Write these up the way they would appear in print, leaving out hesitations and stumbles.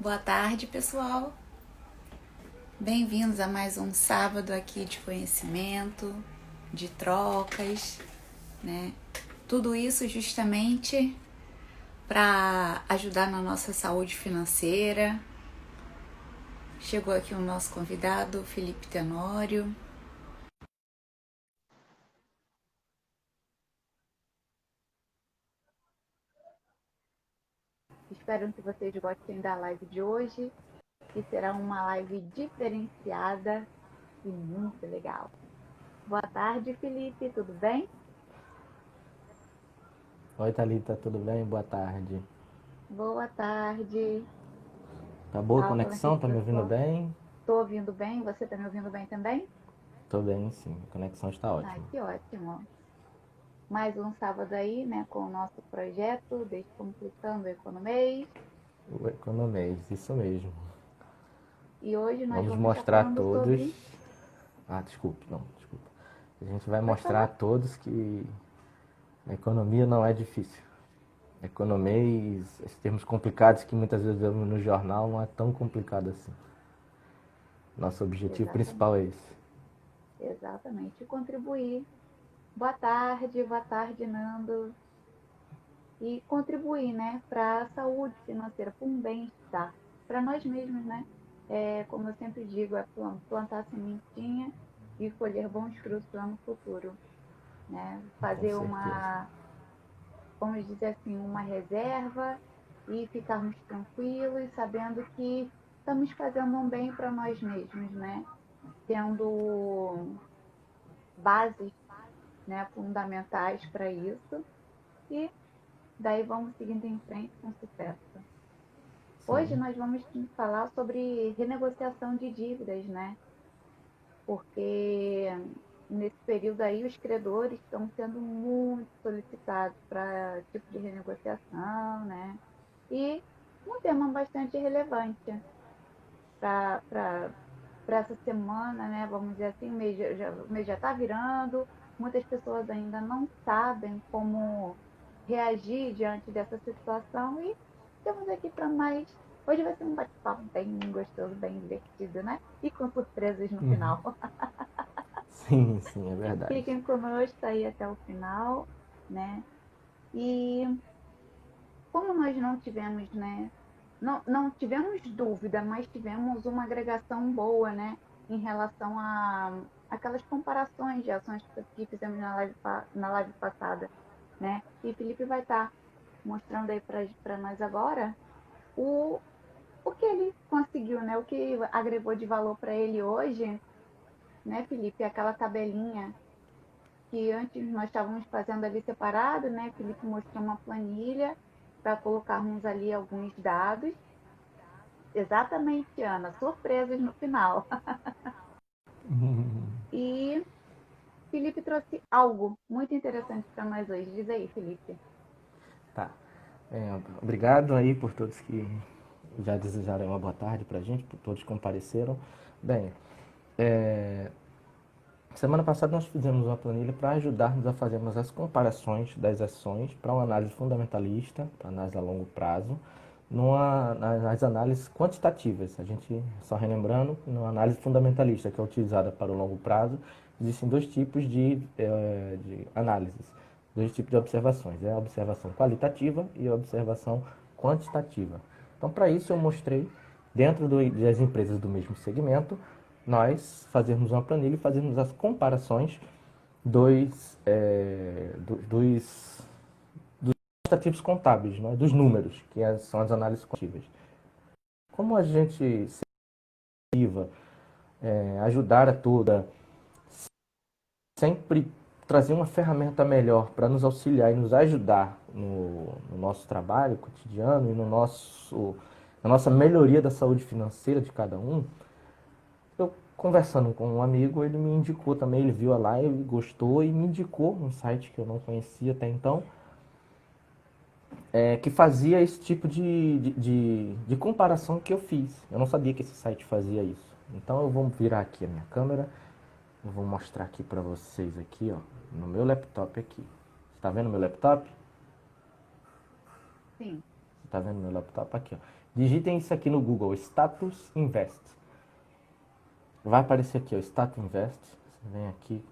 Boa tarde, pessoal. Bem-vindos a mais um sábado aqui de conhecimento, de trocas, né? Tudo isso justamente para ajudar na nossa saúde financeira. Chegou aqui o nosso convidado, Felipe Tenório. Espero que vocês gostem da live de hoje, que será uma live diferenciada e muito legal. Boa tarde, Felipe, tudo bem? Oi, Thalita, tudo bem? Boa tarde. Boa tarde. Tá boa a Estava falando aqui conexão? com o Tá me ouvindo pessoal. bem? Estou ouvindo bem? Você está me ouvindo bem também? Tô bem, sim. A conexão está Ai, ótima. que ótimo. Mais um sábado aí, né, com o nosso projeto Descomplicando o Economês. O Economês, isso mesmo. E hoje nós Vamos vamos estar mostrar a falando todos... sobre... Ah, desculpe, não, desculpa. A gente vai Pode mostrar a falar? todos que a economia não é difícil. Economês, esses termos complicados que muitas vezes vemos no jornal, não é tão complicado assim. Nosso objetivo principal Exatamente. é esse. Exatamente. Contribuir. Boa tarde, Nando. E contribuir, né, para a saúde financeira, para um bem-estar, para nós mesmos, né? Como eu sempre digo, é plantar sementinha e colher bons frutos lá no futuro, né? Com Fazer certeza. vamos dizer assim, uma reserva e ficarmos tranquilos, sabendo que estamos fazendo um bem para nós mesmos, né? Tendo bases, né, fundamentais para isso e daí vamos seguindo em frente com sucesso. Hoje Sim, nós vamos falar sobre renegociação de dívidas, né? Porque nesse período aí os credores estão sendo muito solicitados para tipo de renegociação, né? E um tema bastante relevante para essa semana, né? Vamos dizer assim, o mês já está virando, muitas pessoas ainda não sabem como reagir diante dessa situação e estamos aqui para mais. Hoje vai ser um bate-papo bem gostoso, bem divertido, né? E com surpresas no final. sim, sim, é verdade. Fiquem conosco aí até o final, né? E como nós não tivemos, né? Não tivemos dúvida, mas tivemos uma agregação boa, né? Em relação a aquelas comparações de ações que fizemos na live passada, né? E Felipe vai estar mostrando aí para nós agora o, o que ele conseguiu, né? O que agregou de valor para ele hoje, né, Felipe? Aquela tabelinha que antes nós estávamos fazendo ali separado, né? Felipe mostrou uma planilha para colocarmos ali alguns dados. Exatamente, Ana, surpresas no final. E Felipe trouxe algo muito interessante para nós hoje. Diz aí, Felipe. Tá. Obrigado aí por todos que já desejaram uma boa tarde pra gente, por todos que compareceram. Bem, é, semana passada nós fizemos uma planilha para ajudarmos a fazermos as comparações das ações para uma análise fundamentalista, para análise a longo prazo, nas análises quantitativas. A gente, só relembrando, na análise fundamentalista, que é utilizada para o longo prazo, existem dois tipos de análises, dois tipos de observações. É a observação qualitativa e a observação quantitativa. Então, para isso, eu mostrei, dentro das empresas do mesmo segmento, nós fazermos uma planilha e fazermos as comparações dos quantitativos contábeis, né, dos números, são as análises quantitativas. Como a gente se ajudar a toda, sempre trazer uma ferramenta melhor para nos auxiliar e nos ajudar no nosso trabalho cotidiano e na nossa melhoria da saúde financeira de cada um, eu conversando com um amigo, ele me indicou também, ele viu a live, gostou e me indicou um site que eu não conhecia até então, que fazia esse tipo de comparação que eu fiz. Eu não sabia que esse site fazia isso. Então eu vou virar aqui a minha câmera, eu vou mostrar aqui para vocês aqui, ó, no meu laptop aqui. Está vendo meu laptop? Sim. Tá vendo meu laptop? Aqui, ó. Digitem isso aqui no Google, Status Invest. Vai aparecer aqui, ó, Status Invest. Você vem aqui,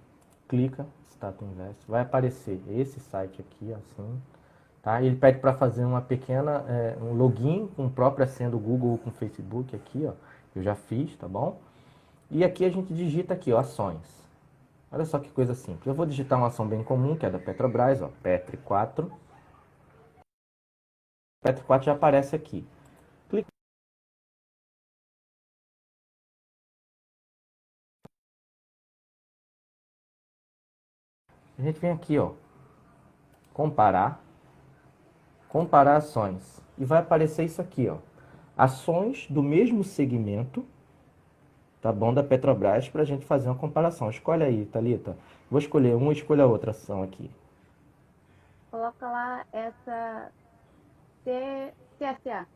clica, Status Invest. Vai aparecer esse site aqui, assim. Tá? Ele pede para fazer uma pequena, um login com a própria senha do Google ou com o Facebook aqui, ó. Eu já fiz, tá bom? E aqui a gente digita aqui, ó, ações. Olha só que coisa simples. Eu vou digitar uma ação bem comum, que é da Petrobras, ó, Petri 4. Petri 4 já aparece aqui. Clica. A gente vem aqui, ó, comparar ações. E vai aparecer isso aqui, ó. Ações do mesmo segmento, tá bom, da Petrobras, para a gente fazer uma comparação. Escolhe aí, Thalita. Vou escolher uma, escolha a outra ação aqui. Coloca lá essa CSA.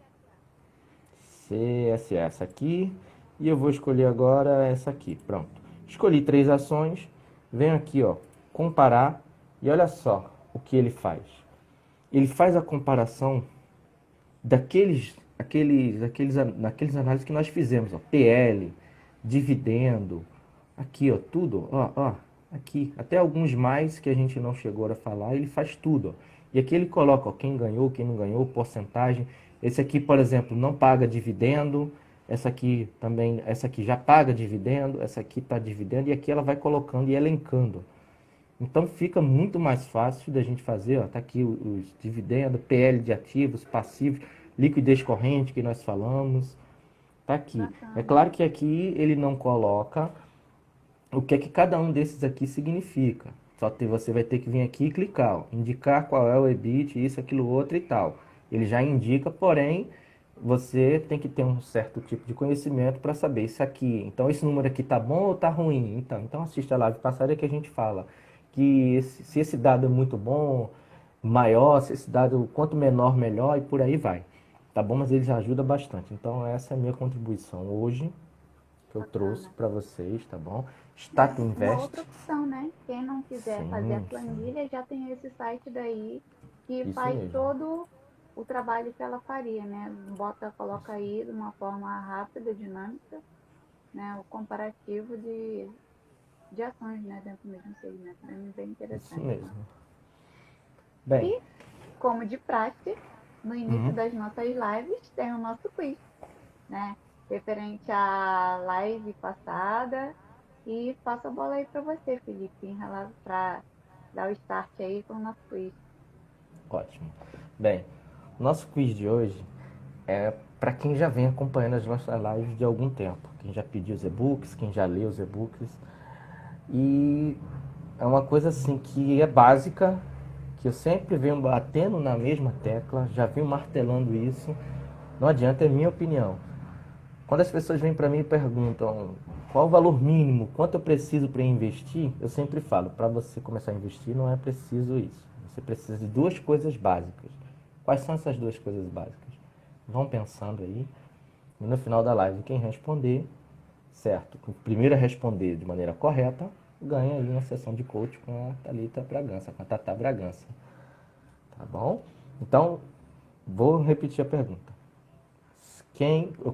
CSA, essa aqui. E eu vou escolher agora essa aqui. Pronto. Escolhi 3 ações. Venho aqui, ó, comparar. E olha só o que ele faz. Ele faz a comparação daqueles análises que nós fizemos, ó, PL, dividendo, aqui, ó, tudo, ó, aqui, até alguns mais que a gente não chegou a falar, ele faz tudo, ó. E aqui ele coloca, ó, quem ganhou, quem não ganhou, porcentagem. Esse aqui, por exemplo, não paga dividendo, essa aqui também, essa aqui já paga dividendo, essa aqui está dividendo, e aqui ela vai colocando e elencando. Então fica muito mais fácil da gente fazer, ó, tá aqui os dividendos, PL de ativos, passivos, liquidez corrente que nós falamos, tá aqui. Bacana. É claro que aqui ele não coloca o que é que cada um desses aqui significa. Só que você vai ter que vir aqui e clicar, ó, indicar qual é o EBIT, isso, aquilo, outro e tal. Ele já indica, porém, você tem que ter um certo tipo de conhecimento para saber isso aqui. Então, esse número aqui tá bom ou tá ruim? Então assista a live passada que a gente fala que se esse dado é muito bom, maior, se esse dado quanto menor, melhor e por aí vai. Tá bom? Mas ele já ajuda bastante. Então, essa é a minha contribuição hoje que eu trouxe para vocês, tá bom? Status Uma Invest. outra opção, né? Quem não quiser fazer a planilha, já tem esse site daí que Isso faz mesmo. todo o trabalho que ela faria, né? Coloca aí de uma forma rápida, dinâmica, né? O comparativo de ações, né? Dentro do mesmo segmento. Bem interessante. Isso mesmo. Bem. E, como de praxe, no início das nossas lives, tem o nosso quiz, né? Referente à live passada. E passo a bola aí para você, Felipe, para dar o start aí com o nosso quiz. Ótimo. Bem, o nosso quiz de hoje é para quem já vem acompanhando as nossas lives de algum tempo. Quem já pediu os e-books, quem já leu os e-books. E é uma coisa assim que é básica, que eu sempre venho batendo na mesma tecla, já venho martelando isso. Não adianta, é minha opinião. Quando as pessoas vêm para mim e perguntam qual o valor mínimo, quanto eu preciso para investir, eu sempre falo, para você começar a investir não é preciso isso. Você precisa de 2 coisas básicas. Quais são essas 2 coisas básicas? Vão pensando aí. E no final da live, quem responder, certo? O primeiro a responder de maneira correta, ganha aí uma sessão de coach com a Thalita Bragança, com a Tatá Bragança. Tá bom? Então, vou repetir a pergunta.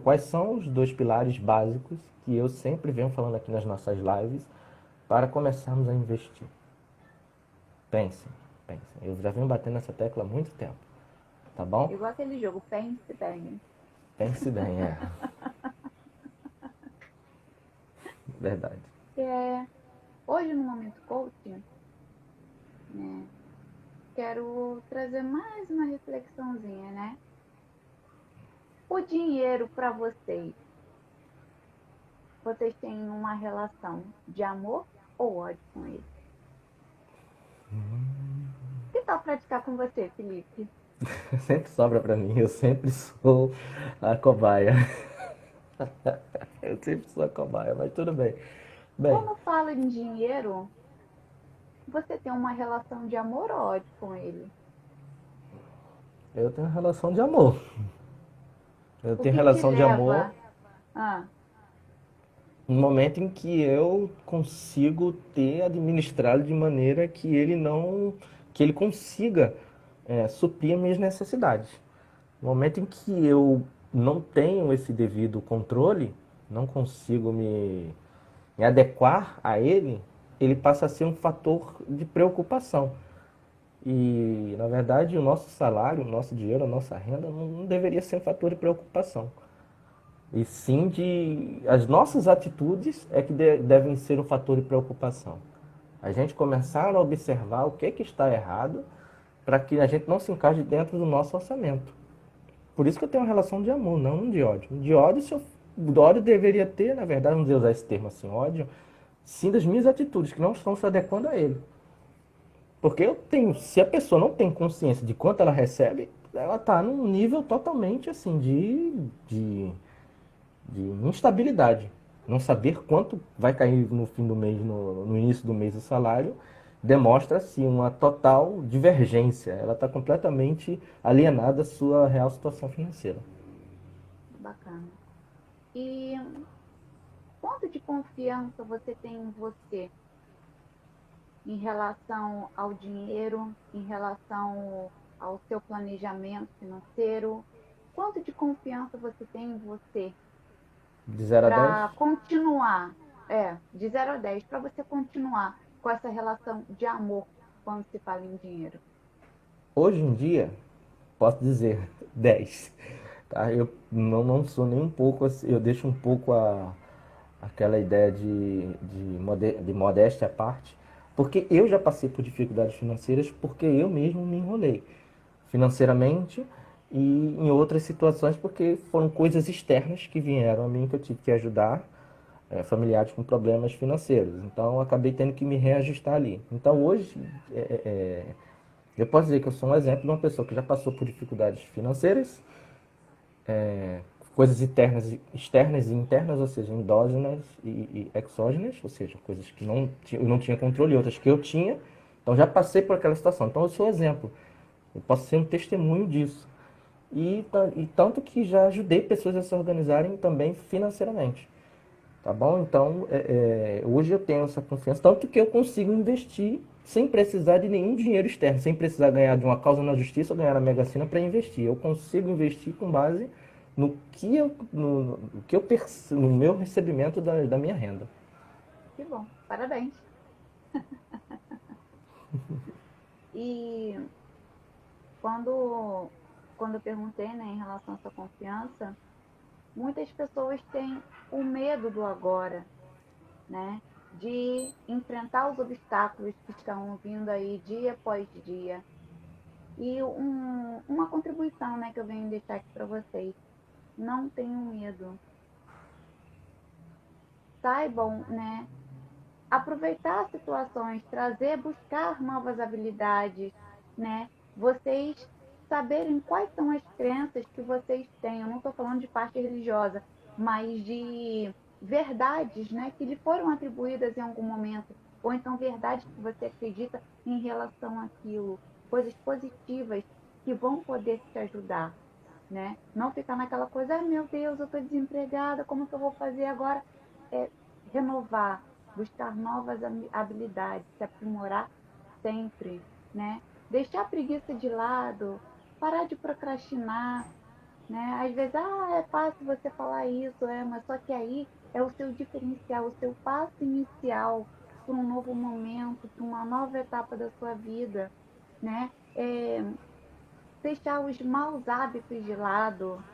Quais são os 2 pilares básicos que eu sempre venho falando aqui nas nossas lives para começarmos a investir? Pensem. Eu já venho batendo nessa tecla há muito tempo. Tá bom? Igual aquele jogo, pense bem. Pense bem, é. Verdade. Hoje no Momento Coaching, né, quero trazer mais uma reflexãozinha, né? O dinheiro para vocês têm uma relação de amor ou ódio com ele? Que tal praticar com você, Felipe? Sempre sobra para mim, eu sempre sou a cobaia. Eu sempre sou a cobaia, mas tudo bem. Quando fala em dinheiro, você tem uma relação de amor ou ódio com ele? Eu tenho relação de amor. Eu tenho que relação te de leva? amor no momento em que eu consigo administrá-lo de maneira que ele consiga suprir as minhas necessidades. No momento em que eu não tenho esse devido controle, não consigo me adequar a ele, ele passa a ser um fator de preocupação. E, na verdade, o nosso salário, o nosso dinheiro, a nossa renda não deveria ser um fator de preocupação. E sim de as nossas atitudes é que devem ser um fator de preocupação. A gente começar a observar o que está errado para que a gente não se encaixe dentro do nosso orçamento. Por isso que eu tenho uma relação de amor, não de ódio. De ódio, se eu, o ódio deveria ter, na verdade, não devo usar esse termo assim, ódio, sim das minhas atitudes, que não estão se adequando a ele. Porque eu tenho, se a pessoa não tem consciência de quanto ela recebe, ela está num nível totalmente assim de instabilidade. Não saber quanto vai cair no fim do mês, no início do mês o salário, demonstra-se uma total divergência. Ela está completamente alienada à sua real situação financeira. Bacana. E quanto de confiança você tem em você em relação ao dinheiro, em relação ao seu planejamento financeiro? Quanto de confiança você tem em você De 0 a 10, para continuar, de 0 a 10, para você continuar com essa relação de amor quando se fala em dinheiro? hoje em dia, posso dizer 10. Tá? Eu não sou nem um pouco, eu deixo um pouco aquela ideia de modéstia à parte, porque eu já passei por dificuldades financeiras porque eu mesmo me enrolei financeiramente e em outras situações porque foram coisas externas que vieram a mim que eu tive que ajudar familiares com problemas financeiros. Então eu acabei tendo que me reajustar ali. Então hoje eu posso dizer que eu sou um exemplo de uma pessoa que já passou por dificuldades financeiras, coisas externas e internas, ou seja, endógenas e exógenas, ou seja, coisas que eu não tinha controle e outras que eu tinha. Então já passei por aquela situação. Então eu sou exemplo. Eu posso ser um testemunho disso. E tanto que já ajudei pessoas a se organizarem também financeiramente. Tá bom? Então, hoje eu tenho essa confiança, tanto que eu consigo investir sem precisar de nenhum dinheiro externo, sem precisar ganhar de uma causa na justiça ou ganhar na Mega Sena para investir. Eu consigo investir com base no que eu percebo, no meu recebimento da minha renda. Que bom, parabéns. E quando, quando eu perguntei, né, em relação à sua confiança, muitas pessoas têm o medo do agora, né? De enfrentar os obstáculos que estão vindo aí dia após dia. E uma contribuição, né, que eu venho deixar aqui para vocês. Não tenham medo. Saibam, né, aproveitar situações, trazer, buscar novas habilidades, né? Vocês saberem quais são as crenças que vocês têm. Eu não estou falando de parte religiosa, mas de verdades, né, que lhe foram atribuídas em algum momento, ou então verdades que você acredita em relação àquilo, coisas positivas que vão poder te ajudar, né? Não ficar naquela coisa, ah, meu Deus, eu estou desempregada, como que eu vou fazer agora? É, renovar, buscar novas habilidades, se aprimorar sempre, né? Deixar a preguiça de lado, parar de procrastinar, né? Às vezes, é fácil você falar isso, mas só que aí é o seu diferencial, o seu passo inicial para um novo momento, para uma nova etapa da sua vida, né? Deixar os maus hábitos de lado,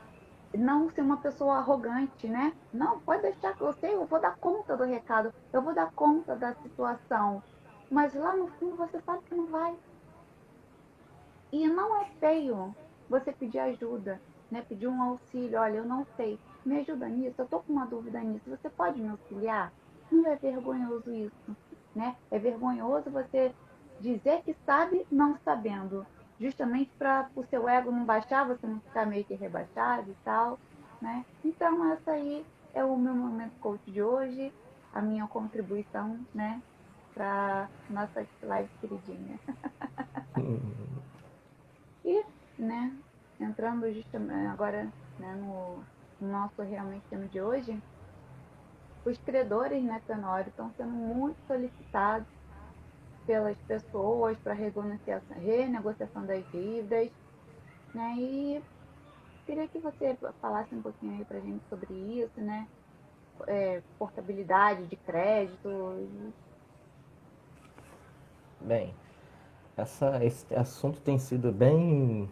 não ser uma pessoa arrogante, né? Não, pode deixar que eu sei, eu vou dar conta do recado, eu vou dar conta da situação. Mas lá no fundo você sabe que não vai. E não é feio você pedir ajuda, né? Pedir um auxílio, olha, eu não sei, me ajuda nisso, eu tô com uma dúvida nisso, você pode me auxiliar? Não é vergonhoso isso, né? É vergonhoso você dizer que sabe não sabendo, justamente para o seu ego não baixar, você não ficar meio que rebaixado e tal, né? Então essa aí é o meu momento coach de hoje, a minha contribuição, né, para nossa live queridinha. E, né, entrando justamente agora, né, no nosso realmente tema de hoje, os credores, né, Tenório, estão sendo muito solicitados pelas pessoas para renegociação das dívidas, né, e Queria que você falasse um pouquinho aí pra gente sobre isso, né? Portabilidade de crédito. Bem, esse assunto tem sido bem,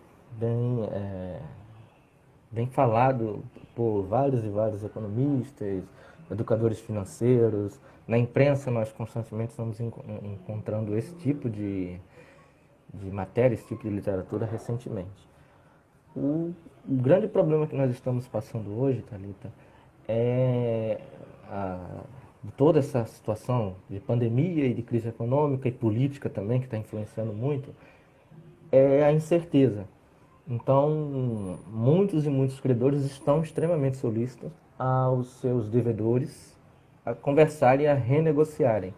bem falado por vários e vários economistas, educadores financeiros. Na imprensa, nós constantemente estamos encontrando esse tipo de matéria, esse tipo de literatura recentemente. O grande problema que nós estamos passando hoje, Thalita, é de toda essa situação de pandemia e de crise econômica e política também, que está influenciando muito, é a incerteza. Então, muitos e muitos credores estão extremamente solícitos aos seus devedores a conversarem e a renegociarem.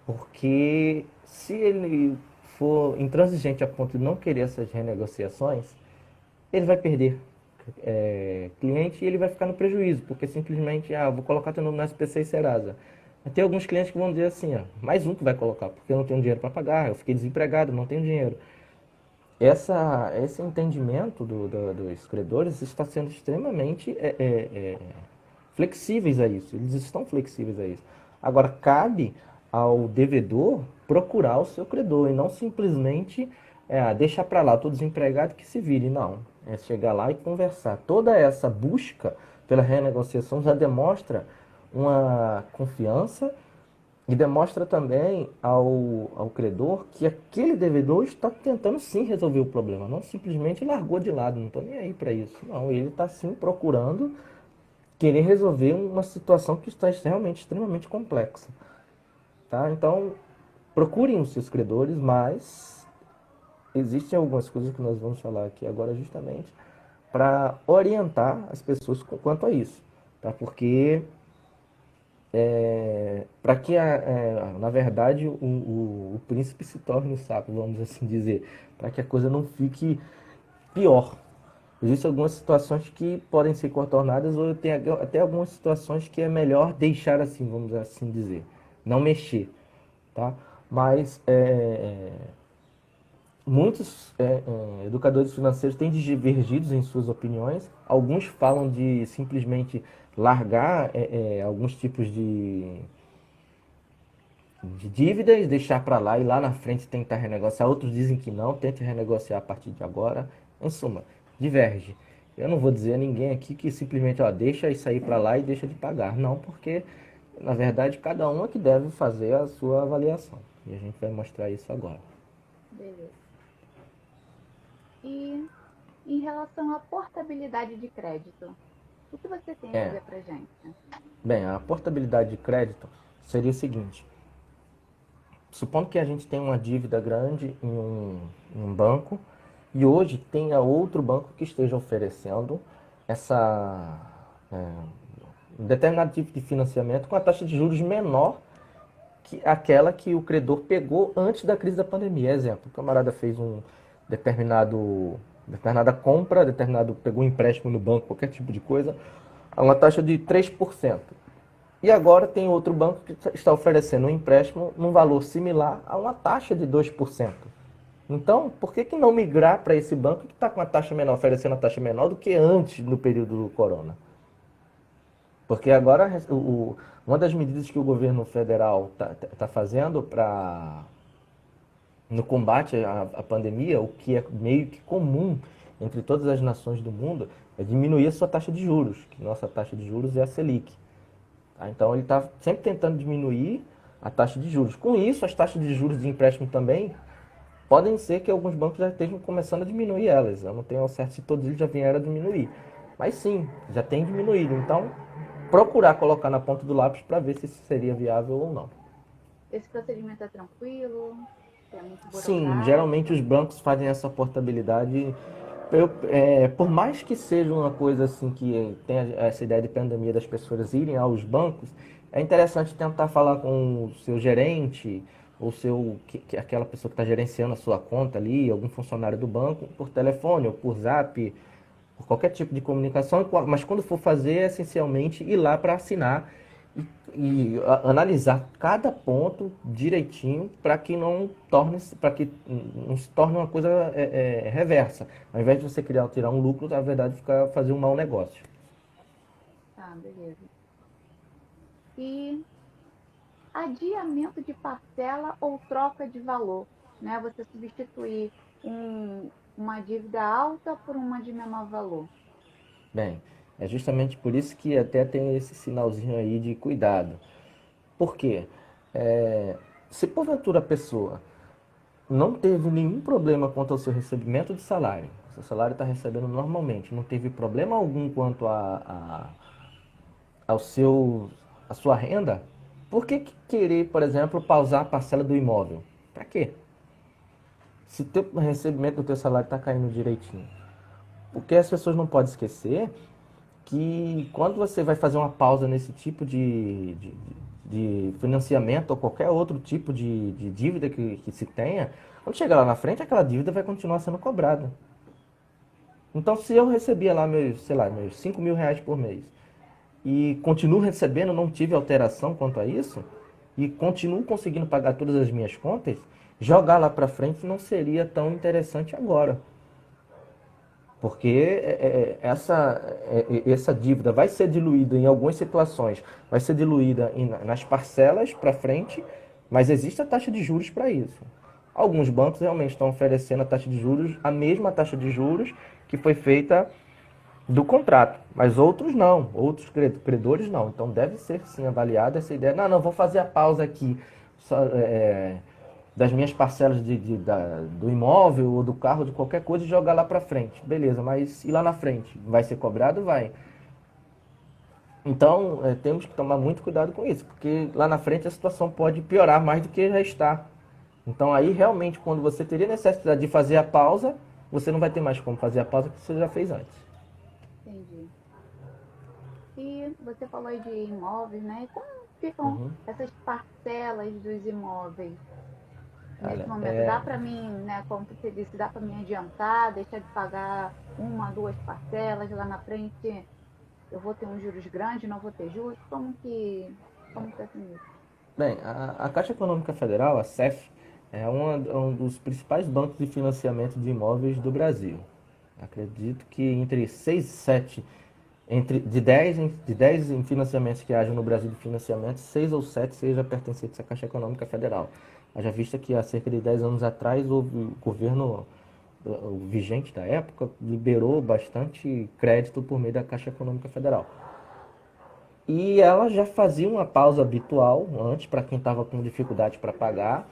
Porque se ele for intransigente a ponto de não querer essas renegociações, ele vai perder cliente e ele vai ficar no prejuízo, porque simplesmente, vou colocar teu nome no SPC e Serasa. Tem alguns clientes que vão dizer assim, mais um que vai colocar, porque eu não tenho dinheiro para pagar, eu fiquei desempregado, não tenho dinheiro. Esse entendimento dos credores está sendo extremamente flexíveis a isso. Eles estão flexíveis a isso. Agora, cabe ao devedor procurar o seu credor e não simplesmente deixar para lá, estou desempregado, que se vire. Não, é chegar lá e conversar. Toda essa busca pela renegociação já demonstra uma confiança e demonstra também ao credor que aquele devedor está tentando sim resolver o problema, não simplesmente largou de lado, não estou nem aí para isso. Não, ele está sim procurando querer resolver uma situação que está realmente extremamente complexa. Tá? Então, procurem os seus credores, mas existem algumas coisas que nós vamos falar aqui agora justamente para orientar as pessoas quanto a isso. Tá? Porque para que, na verdade, o príncipe se torne o sapo, vamos assim dizer, para que a coisa não fique pior. Existem algumas situações que podem ser contornadas ou tem até algumas situações que é melhor deixar assim, vamos assim dizer, não mexer, tá? Mas muitos educadores financeiros têm divergido em suas opiniões. Alguns falam de simplesmente largar alguns tipos de dívidas, deixar para lá e lá na frente tentar renegociar. Outros dizem que não, tente renegociar a partir de agora. Em suma, diverge. Eu não vou dizer a ninguém aqui que simplesmente deixa isso aí para lá e deixa de pagar. Não, porque na verdade cada um é que deve fazer a sua avaliação. E a gente vai mostrar isso agora. Beleza. E em relação à portabilidade de crédito, o que você tem a dizer pra gente? Bem, a portabilidade de crédito seria o seguinte. Supondo que a gente tem uma dívida grande em um banco e hoje tenha outro banco que esteja oferecendo um determinado tipo de financiamento com a taxa de juros menor que aquela que o credor pegou antes da crise da pandemia. Exemplo, o camarada fez determinada compra, pegou um empréstimo no banco, qualquer tipo de coisa, a uma taxa de 3%. E agora tem outro banco que está oferecendo um empréstimo num valor similar a uma taxa de 2%. Então, por que não migrar para esse banco que está com a taxa menor, oferecendo a taxa menor do que antes no período do corona? Porque agora uma das medidas que o governo federal está fazendo no combate à pandemia, o que é meio que comum entre todas as nações do mundo, é diminuir a sua taxa de juros, que nossa taxa de juros é a Selic. Tá? Então ele está sempre tentando diminuir a taxa de juros. Com isso, as taxas de juros de empréstimo também podem ser que alguns bancos já estejam começando a diminuir elas. Eu não tenho ao certo se todos eles já vieram a diminuir. Mas sim, já tem diminuído. Então, procurar colocar na ponta do lápis para ver se isso seria viável ou não. Esse procedimento é tranquilo? É muito burocrático? Sim, geralmente os bancos fazem essa portabilidade. Por mais que seja uma coisa assim que tenha essa ideia de pandemia das pessoas irem aos bancos, é interessante tentar falar com o seu gerente ou aquela pessoa que está gerenciando a sua conta ali, algum funcionário do banco, por telefone ou por zap, por qualquer tipo de comunicação, mas quando for fazer, é essencialmente ir lá para assinar analisar cada ponto direitinho para que não torne, para que não se torne uma coisa reversa. Ao invés de você criar, tirar um lucro, na verdade, ficar fazer um mau negócio. Tá, beleza. E adiamento de parcela ou troca de valor, né? Você substituir uma dívida alta por uma de menor valor. Bem, é justamente por isso que até tem esse sinalzinho aí de cuidado. Por quê? Se porventura a pessoa não teve nenhum problema quanto ao seu recebimento de salário, seu salário está recebendo normalmente, não teve problema algum quanto ao seu, a sua renda, por que querer, por exemplo, pausar a parcela do imóvel? Para quê? Se o teu recebimento do teu salário está caindo direitinho. Porque as pessoas não podem esquecer que quando você vai fazer uma pausa nesse tipo de financiamento ou qualquer outro tipo de dívida que se tenha, quando chegar lá na frente, aquela dívida vai continuar sendo cobrada. Então, se eu recebia lá meus, sei lá, meus 5 mil reais por mês e continuo recebendo, não tive alteração quanto a isso, e continuo conseguindo pagar todas as minhas contas, jogar lá para frente não seria tão interessante agora. Porque essa dívida vai ser diluída em algumas situações, vai ser diluída nas parcelas para frente, mas existe a taxa de juros para isso. Alguns bancos realmente estão oferecendo a taxa de juros, a mesma taxa de juros que foi feita do contrato, mas outros não, outros credores não. Então deve ser sim avaliada essa ideia. Não, vou fazer a pausa aqui das minhas parcelas do imóvel ou do carro, de qualquer coisa e jogar lá para frente. Beleza, mas e lá na frente? Vai ser cobrado? Vai. Então temos que tomar muito cuidado com isso, porque lá na frente a situação pode piorar mais do que já está. Então aí realmente quando você teria necessidade de fazer a pausa, você não vai ter mais como fazer a pausa que você já fez antes. Entendi. E você falou aí de imóveis, né? Como ficam Uhum. essas parcelas dos imóveis nesse Olha, momento? Dá para mim, né, como você disse, dá para mim adiantar, deixar de pagar uma, duas parcelas lá na frente? Eu vou ter uns juros grandes, não vou ter juros? Como que é assim isso? bem, a Caixa Econômica Federal, a CEF, é um dos principais bancos de financiamento de imóveis do Brasil. Acredito que entre 6 e 7, de 10 em financiamentos que hajam no Brasil de financiamento, 6 ou 7 seja pertencentes à Caixa Econômica Federal. Haja vista que há cerca de 10 anos atrás o governo o vigente da época liberou bastante crédito por meio da Caixa Econômica Federal. E ela já fazia uma pausa habitual antes para quem estava com dificuldade para pagar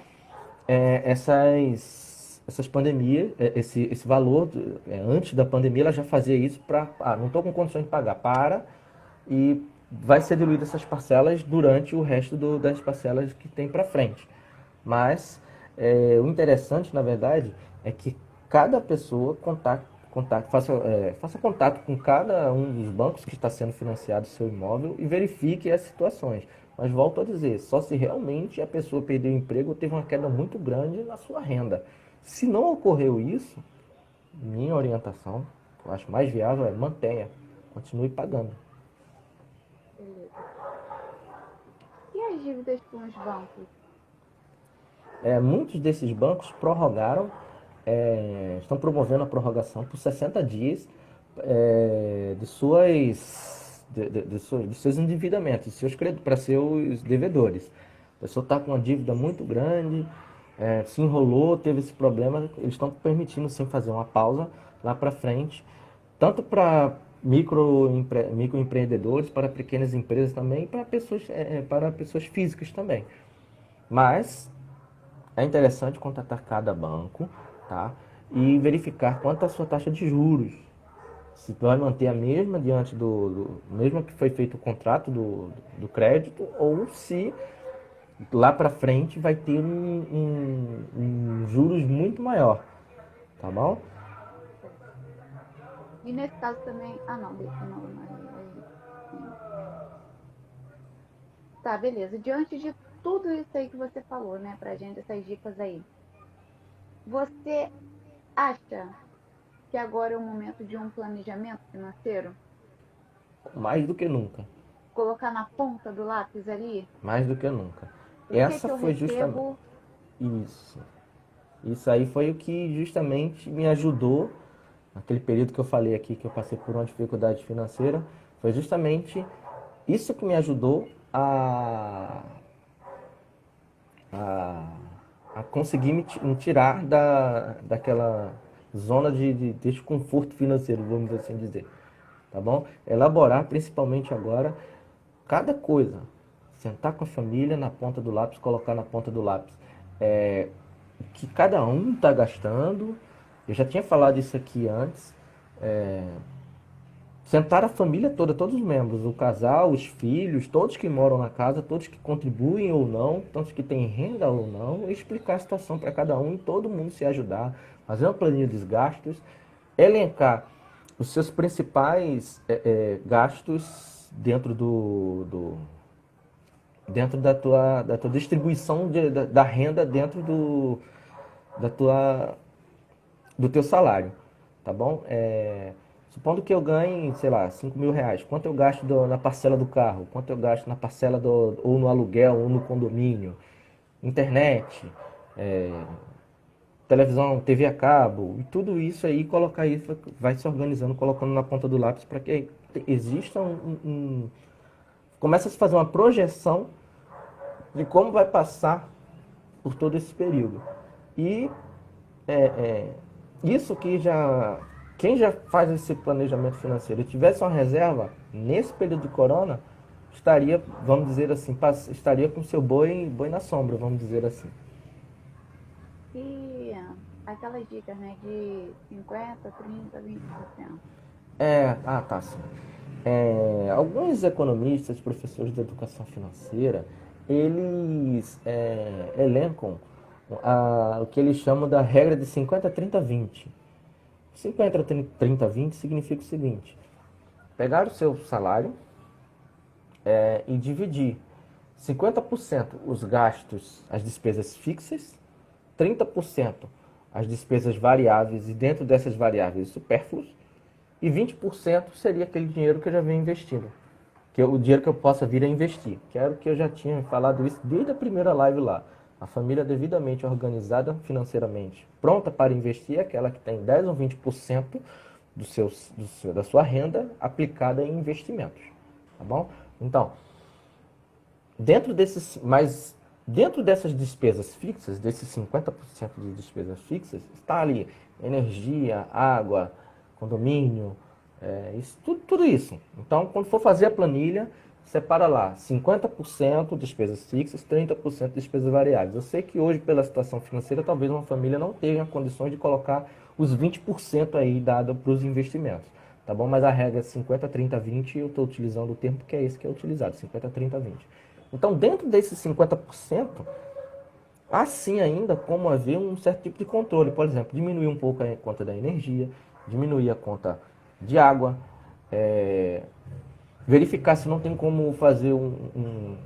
essas pandemias, esse valor antes da pandemia ela já fazia isso para, não estou com condições de pagar, e vai ser diluída essas parcelas durante o resto das parcelas que tem para frente. Mas o interessante, na verdade, é que cada pessoa faça contato com cada um dos bancos que está sendo financiado o seu imóvel e verifique as situações. Mas volto a dizer, só se realmente a pessoa perdeu o emprego ou teve uma queda muito grande na sua renda. Se não ocorreu isso, minha orientação, que eu acho mais viável, é mantenha, continue pagando. Beleza. E as dívidas com os bancos? Muitos desses bancos prorrogaram, estão promovendo a prorrogação por 60 dias de seus endividamentos, para seus devedores. A pessoa está com uma dívida muito grande, se enrolou, teve esse problema, eles estão permitindo sim fazer uma pausa lá para frente, tanto para microempreendedores, para pequenas empresas também, e para pessoas físicas também. Mas é interessante contatar cada banco, tá? E verificar quanto é a sua taxa de juros. Se vai manter a mesma diante mesmo que foi feito o contrato do crédito, ou se lá para frente vai ter um juros muito maior, tá bom? E nesse caso também. Ah, não, não, sim. Tá, beleza. Diante de tudo isso aí que você falou, né, pra gente, essas dicas aí, você acha que agora é o momento de um planejamento financeiro? Mais do que nunca. colocar na ponta do lápis ali? Mais do que nunca. O que Essa que eu foi justamente recebo? isso. Isso aí foi o que justamente me ajudou naquele período que eu falei aqui que eu passei por uma dificuldade financeira. Foi justamente isso que me ajudou a, a conseguir me tirar daquela zona de desconforto financeiro, vamos assim dizer. Tá bom? Elaborar principalmente agora cada coisa. Sentar com a família na ponta do lápis, colocar na ponta do lápis. O que cada um está gastando. Eu já tinha falado isso aqui antes. É, sentar a família toda, todos os membros, o casal, os filhos, todos que moram na casa, todos que contribuem ou não, todos que têm renda ou não, e explicar a situação para cada um e todo mundo se ajudar, fazer uma planilha dos gastos, elencar os seus principais gastos dentro dentro da tua distribuição da renda dentro da tua do teu salário, tá bom? Supondo que eu ganhe, sei lá, R$ 5.000, quanto eu gasto na parcela do carro, quanto eu gasto na parcela ou no aluguel, ou no condomínio, internet, é, televisão, TV a cabo, e tudo isso aí, colocar isso, vai se organizando, colocando na ponta do lápis para que exista começa a se fazer uma projeção de como vai passar por todo esse período. E é, é, isso que já. Quem já faz esse planejamento financeiro e tivesse uma reserva nesse período de corona, estaria, vamos dizer assim, estaria com seu boi na sombra, vamos dizer assim. E aquelas dicas, né, de 50, 30, 20%. Tá, sim. Alguns economistas, professores de educação financeira, eles elencam o que eles chamam da regra de 50, 30, 20. 50, 30, 20 significa o seguinte: pegar o seu salário e dividir 50% os gastos, as despesas fixas, 30% as despesas variáveis e dentro dessas variáveis supérfluos, e 20% seria aquele dinheiro que eu já venho investindo, que o dinheiro que eu possa vir a investir. Quero que eu já tinha falado isso desde a primeira live lá. A família devidamente organizada financeiramente, pronta para investir, é aquela que tem 10 ou 20% da sua renda aplicada em investimentos. Tá bom? Então, dentro desses, mas dentro dessas despesas fixas, desses 50% de despesas fixas, está ali energia, água, condomínio, tudo isso. Então, quando for fazer a planilha, separa lá 50% despesas fixas, 30% despesas variáveis. Eu sei que hoje, pela situação financeira, talvez uma família não tenha condições de colocar os 20% aí dado para os investimentos. Tá bom? Mas a regra é 50, 30, 20 e eu estou utilizando o termo que é esse que é utilizado, 50, 30, 20. Então, dentro desses 50%, há sim ainda como haver um certo tipo de controle. Por exemplo, diminuir um pouco a conta da energia, diminuir a conta de água, verificar se não tem como fazer um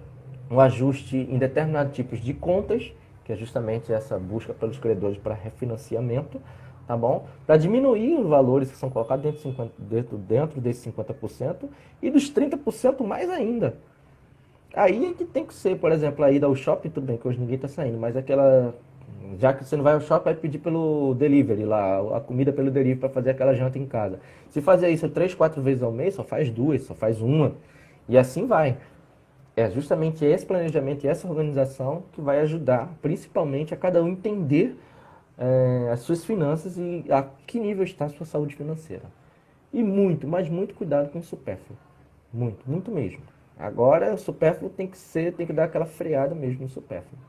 ajuste em determinados tipos de contas, que é justamente essa busca pelos credores para refinanciamento, tá bom? Para diminuir os valores que são colocados dentro desses 50% e dos 30% mais ainda. Aí é que tem que ser, por exemplo, a ida ao shopping, tudo bem que hoje ninguém está saindo, mas aquela. Já que você não vai ao shopping, vai pedir pelo delivery lá, a comida pelo delivery para fazer aquela janta em casa. Se fazer isso 3, 4 vezes ao mês, só faz duas, só faz uma. E assim vai. É justamente esse planejamento e essa organização que vai ajudar, principalmente, a cada um entender as suas finanças e a que nível está a sua saúde financeira. E muito, mas muito cuidado com o supérfluo. Muito, muito mesmo. Agora, o supérfluo tem que dar aquela freada mesmo no supérfluo.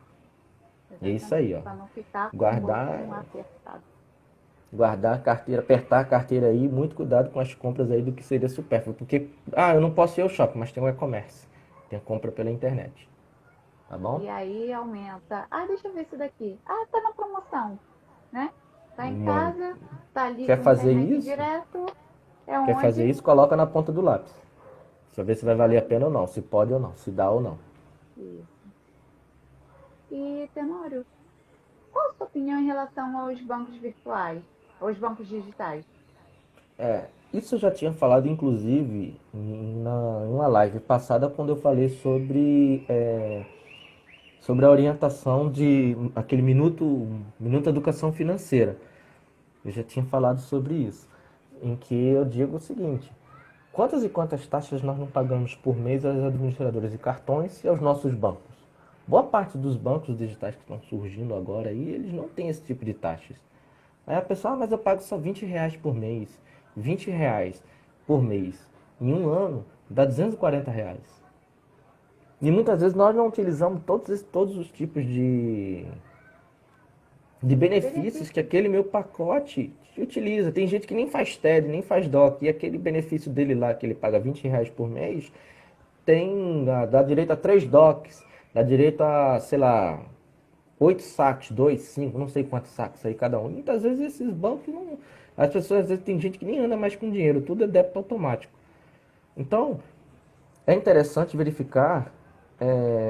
E é isso aí, Exatamente, ó. para não ficar com o bolso Guardar, apertado. guardar a carteira, apertar a carteira aí, muito cuidado com as compras aí do que seria supérfluo. Porque, eu não posso ir ao shopping, mas tem o e-commerce. Tem a compra pela internet. Tá bom? E aí aumenta. Ah, deixa eu ver isso daqui. Ah, tá na promoção, né? Tá em Uma- casa, tá ali Quer com a fazer internet isso? direto. É Quer fazer onde? isso? Coloca na ponta do lápis. Pra ver se vai valer a Exatamente. pena ou não. Se pode ou não. Se dá ou não. Isso. E, Tenório, qual a sua opinião em relação aos bancos virtuais, aos bancos digitais? Isso eu já tinha falado, inclusive, em uma live passada, quando eu falei sobre a orientação de aquele minuto educação financeira. Eu já tinha falado sobre isso, em que eu digo o seguinte: quantas e quantas taxas nós não pagamos por mês às administradoras de cartões e aos nossos bancos? Boa parte dos bancos digitais que estão surgindo agora aí, eles não têm esse tipo de taxas. Aí a pessoa, mas eu pago só R$ 20 por mês, R$ 20 por mês. Em um ano, dá R$ 240. E muitas vezes nós não utilizamos todos os tipos de benefícios que Benefício. aquele meu pacote utiliza. Tem gente que nem faz TED, nem faz DOC, e aquele benefício dele lá, que ele paga R$ 20 por mês, dá direito a 3 DOCs, dá direito a, sei lá, 8 saques, 2, 5, não sei quantos saques aí cada um. Muitas vezes esses bancos não. As pessoas, às vezes, tem gente que nem anda mais com dinheiro, tudo é débito automático. Então, é interessante verificar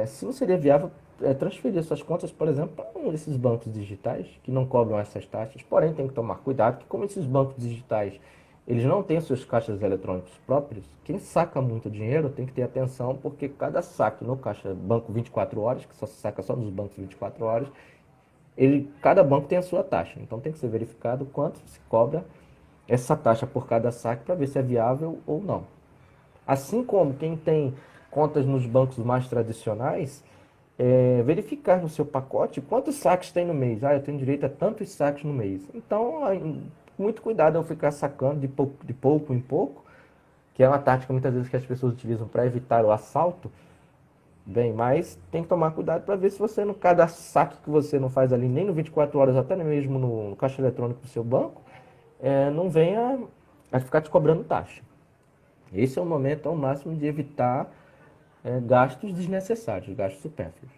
se não seria viável transferir suas contas, por exemplo, para um desses bancos digitais que não cobram essas taxas. Porém, tem que tomar cuidado que, como esses bancos digitais eles não têm seus caixas eletrônicos próprios, quem saca muito dinheiro tem que ter atenção, porque cada saque no caixa banco 24 horas, que só se saca só nos bancos 24 horas, cada banco tem a sua taxa. Então tem que ser verificado quanto se cobra essa taxa por cada saque para ver se é viável ou não. Assim como quem tem contas nos bancos mais tradicionais, verificar no seu pacote quantos saques tem no mês. Eu tenho direito a tantos saques no mês. Então, muito cuidado ao ficar sacando de pouco em pouco, que é uma tática muitas vezes que as pessoas utilizam para evitar o assalto. Bem, mas tem que tomar cuidado para ver se você, no cada saque que você não faz ali, nem no 24 horas, até mesmo no caixa eletrônico do seu banco, não venha a ficar te cobrando taxa. Esse é o momento ao máximo de evitar gastos desnecessários, gastos supérfluos.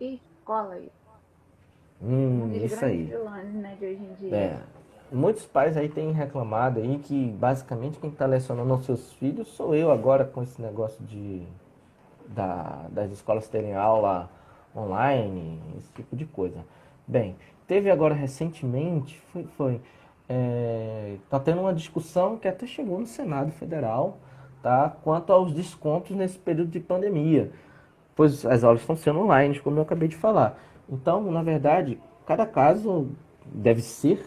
E escola aí. Um dos Isso grandes aí. vilões, né, de hoje em dia. É, muitos pais aí têm reclamado aí que basicamente quem está lecionando aos seus filhos sou eu agora com esse negócio das escolas terem aula online, esse tipo de coisa. Bem, teve agora recentemente, tá tendo uma discussão que até chegou no Senado Federal, tá, quanto aos descontos nesse período de pandemia, pois as aulas estão sendo online, como eu acabei de falar. Então, na verdade, cada caso deve ser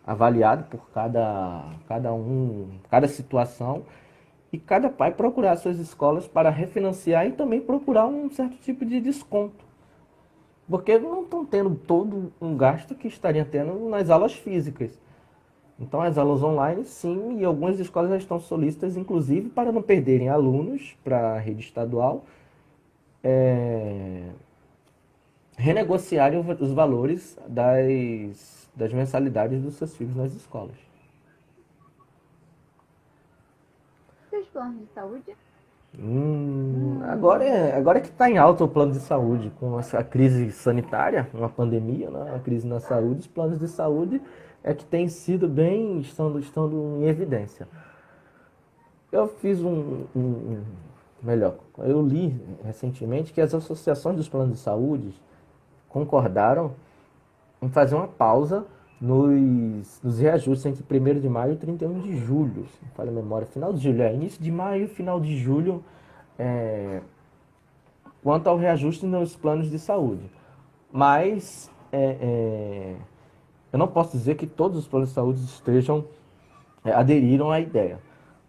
avaliado por cada situação, e cada pai procurar suas escolas para refinanciar e também procurar um certo tipo de desconto. Porque não estão tendo todo um gasto que estariam tendo nas aulas físicas. Então, as aulas online, sim, e algumas escolas já estão solícitas, inclusive, para não perderem alunos para a rede estadual, renegociarem os valores das mensalidades dos seus filhos nas escolas. E os planos de saúde? Agora é que está em alta o plano de saúde, com essa crise sanitária, uma pandemia, né? A crise na saúde, os planos de saúde é que tem sido estando em evidência. Eu fiz melhor, eu li recentemente que as associações dos planos de saúde concordaram em fazer uma pausa nos reajustes entre 1º de maio e 31 de julho, se não falha a memória, final de julho, início de maio, final de julho, quanto ao reajuste nos planos de saúde. Mas eu não posso dizer que todos os planos de saúde aderiram à ideia.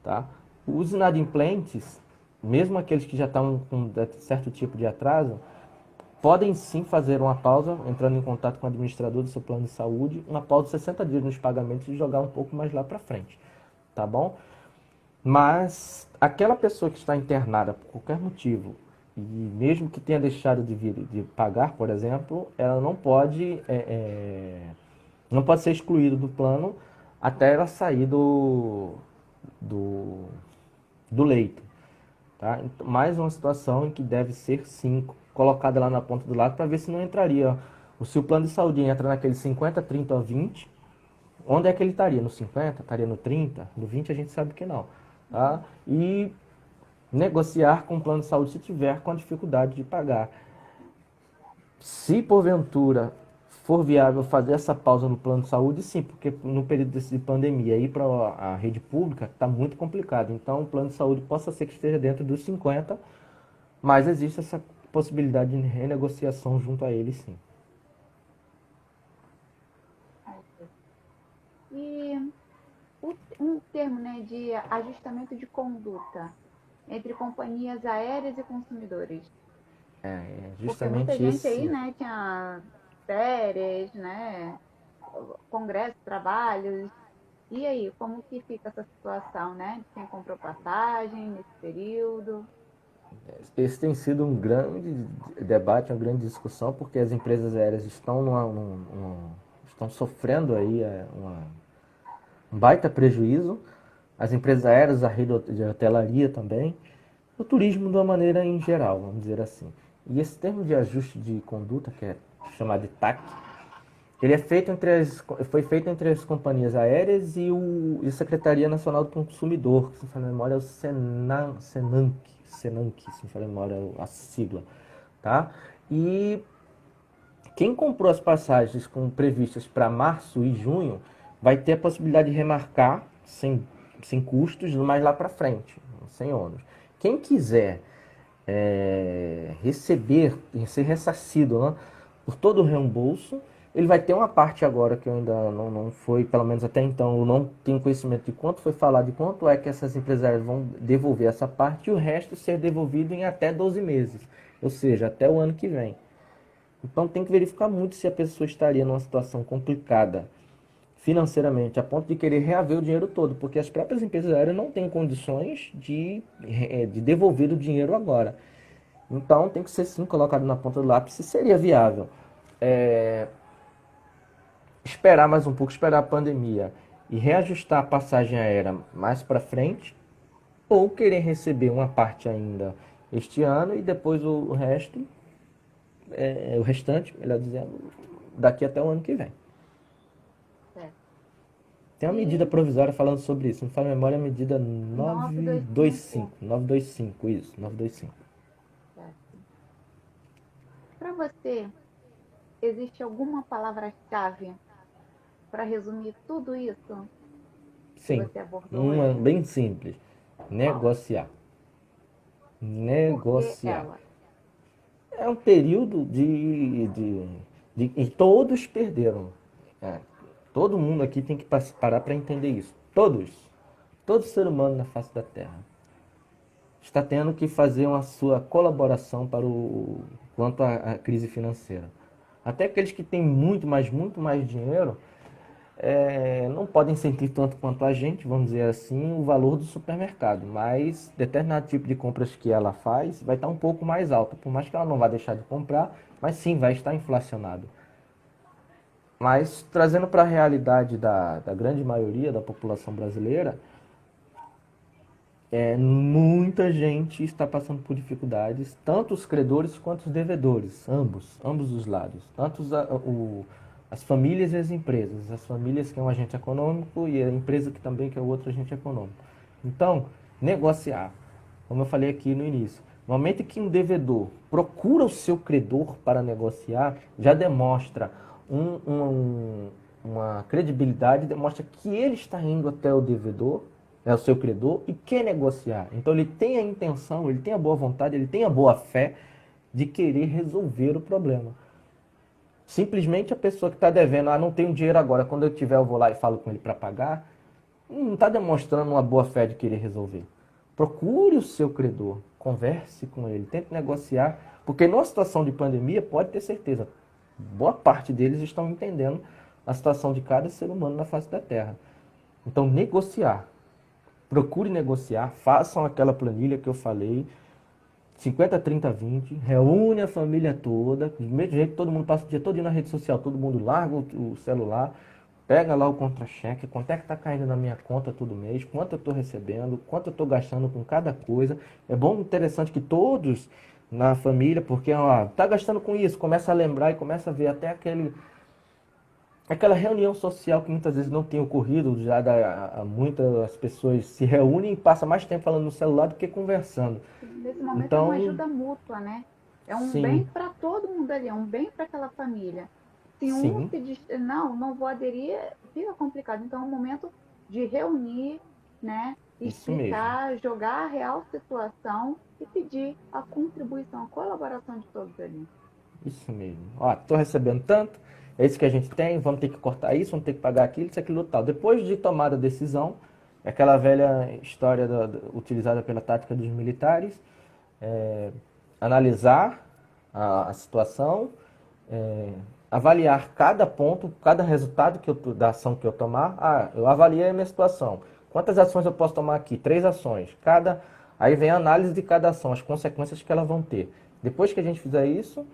Tá? Os inadimplentes, mesmo aqueles que já estão com certo tipo de atraso, podem sim fazer uma pausa, entrando em contato com o administrador do seu plano de saúde, uma pausa de 60 dias nos pagamentos e jogar um pouco mais lá para frente, tá bom? Mas aquela pessoa que está internada por qualquer motivo, e mesmo que tenha deixado de pagar, por exemplo, ela não pode ser excluída do plano até ela sair do leito. Tá? Mais uma situação em que deve ser, sim, colocada lá na ponta do lado para ver se não entraria. Se o plano de saúde entra naquele 50, 30 ou 20, onde é que ele estaria? No 50? Estaria no 30? No 20 a gente sabe que não. Tá? E negociar com o plano de saúde se tiver com a dificuldade de pagar. Se porventura for viável fazer essa pausa no plano de saúde, sim, porque no período de pandemia, ir para a rede pública está muito complicado. Então, o plano de saúde possa ser que esteja dentro dos 50, mas existe essa possibilidade de renegociação junto a ele, sim. E um termo, né, de ajustamento de conduta entre companhias aéreas e consumidores. Porque muita Justamente gente aí, esse. né, tinha férias, né, congressos, trabalhos. E aí, como que fica essa situação, né? Quem comprou passagem nesse período? Esse tem sido um grande debate, uma grande discussão, porque as empresas aéreas estão, estão sofrendo aí um baita prejuízo. As empresas aéreas, a rede de hotelaria também, o turismo de uma maneira em geral, vamos dizer assim. E esse termo de ajuste de conduta, que é chamado de TAC, ele é feito foi feito entre as companhias aéreas e a Secretaria Nacional do Consumidor, que se me fala a memória é o Senanc, se me fala a memória é a sigla, tá? E quem comprou as passagens previstas para março e junho vai ter a possibilidade de remarcar sem custos, mais lá para frente, sem ônus. Quem quiser receber, ser ressarcido, né, por todo o reembolso, ele vai ter uma parte agora que eu ainda não foi, pelo menos até então, eu não tenho conhecimento de quanto foi falado, de quanto é que essas empresas vão devolver essa parte, e o resto ser devolvido em até 12 meses, ou seja, até o ano que vem. Então tem que verificar muito se a pessoa estaria numa situação complicada financeiramente, a ponto de querer reaver o dinheiro todo, porque as próprias empresas aéreas não têm condições de devolver o dinheiro agora. Então tem que ser sim colocado na ponta do lápis se seria viável. É, esperar mais um pouco, esperar a pandemia e reajustar a passagem aérea mais para frente, ou querer receber uma parte ainda este ano e depois o resto, o restante, melhor dizendo, daqui até o ano que vem. Certo. Tem uma medida E provisória falando sobre isso. Não falo memória, a medida 925. 925. 925, isso, 925. Certo. Para você, existe alguma palavra-chave para resumir tudo isso que Sim, você abordou uma hoje? bem simples. Qual? Negociar. Por que Negociar. ela? É um período e todos perderam. É, todo mundo aqui tem que parar para entender isso. Todos. Todo ser humano na face da Terra está tendo que fazer uma sua colaboração para quanto à crise financeira. Até aqueles que têm muito mais dinheiro, não podem sentir tanto quanto a gente, vamos dizer assim, o valor do supermercado, mas determinado tipo de compras que ela faz vai estar um pouco mais alta, por mais que ela não vá deixar de comprar, mas sim vai estar inflacionado. Mas trazendo para a realidade da grande maioria da população brasileira, muita gente está passando por dificuldades, tanto os credores quanto os devedores, ambos os lados, tanto as famílias e as empresas, as famílias que é um agente econômico e a empresa que também que é outro agente econômico. Então, negociar, como eu falei aqui no início, no momento que um devedor procura o seu credor para negociar, já demonstra uma credibilidade, demonstra que ele está indo até o devedor, o seu credor, e quer negociar. Então ele tem a intenção, ele tem a boa vontade, ele tem a boa fé de querer resolver o problema. Simplesmente a pessoa que está devendo, não tenho dinheiro agora, quando eu tiver eu vou lá e falo com ele para pagar, não está demonstrando uma boa fé de querer resolver. Procure o seu credor, converse com ele, tente negociar, porque numa situação de pandemia, pode ter certeza, boa parte deles estão entendendo a situação de cada ser humano na face da Terra. Então, negociar. Procure negociar, façam aquela planilha que eu falei, 50, 30, 20, reúne a família toda, do mesmo jeito que todo mundo passa o dia todo na rede social, todo mundo larga o celular, pega lá o contra-cheque, quanto é que está caindo na minha conta todo mês, quanto eu estou recebendo, quanto eu estou gastando com cada coisa. É bom, interessante que todos na família, porque tá gastando com isso, começa a lembrar e começa a ver até aquela reunião social que muitas vezes não tem ocorrido, já muitas pessoas se reúnem e passam mais tempo falando no celular do que conversando. Nesse momento é uma Então, ajuda mútua, né? É um bem sim, para todo mundo ali, é um bem para aquela família. Se um Sim, se diz, não vou aderir, fica complicado. Então, é o momento de reunir, né? isso mesmo. Explicar, jogar a real situação e pedir a contribuição, a colaboração de todos ali. Isso mesmo. Ó, tô recebendo tanto, é isso que a gente tem, vamos ter que cortar isso, vamos ter que pagar aquilo, isso, aquilo, tal. Depois de tomada a decisão, é aquela velha história utilizada pela tática dos militares, é, analisar a situação, é, avaliar cada ponto, cada resultado da ação que eu tomar. Ah, eu avaliei a minha situação. Quantas ações eu posso tomar aqui? 3 ações. Aí vem a análise de cada ação, as consequências que elas vão ter. Depois que a gente fizer isso,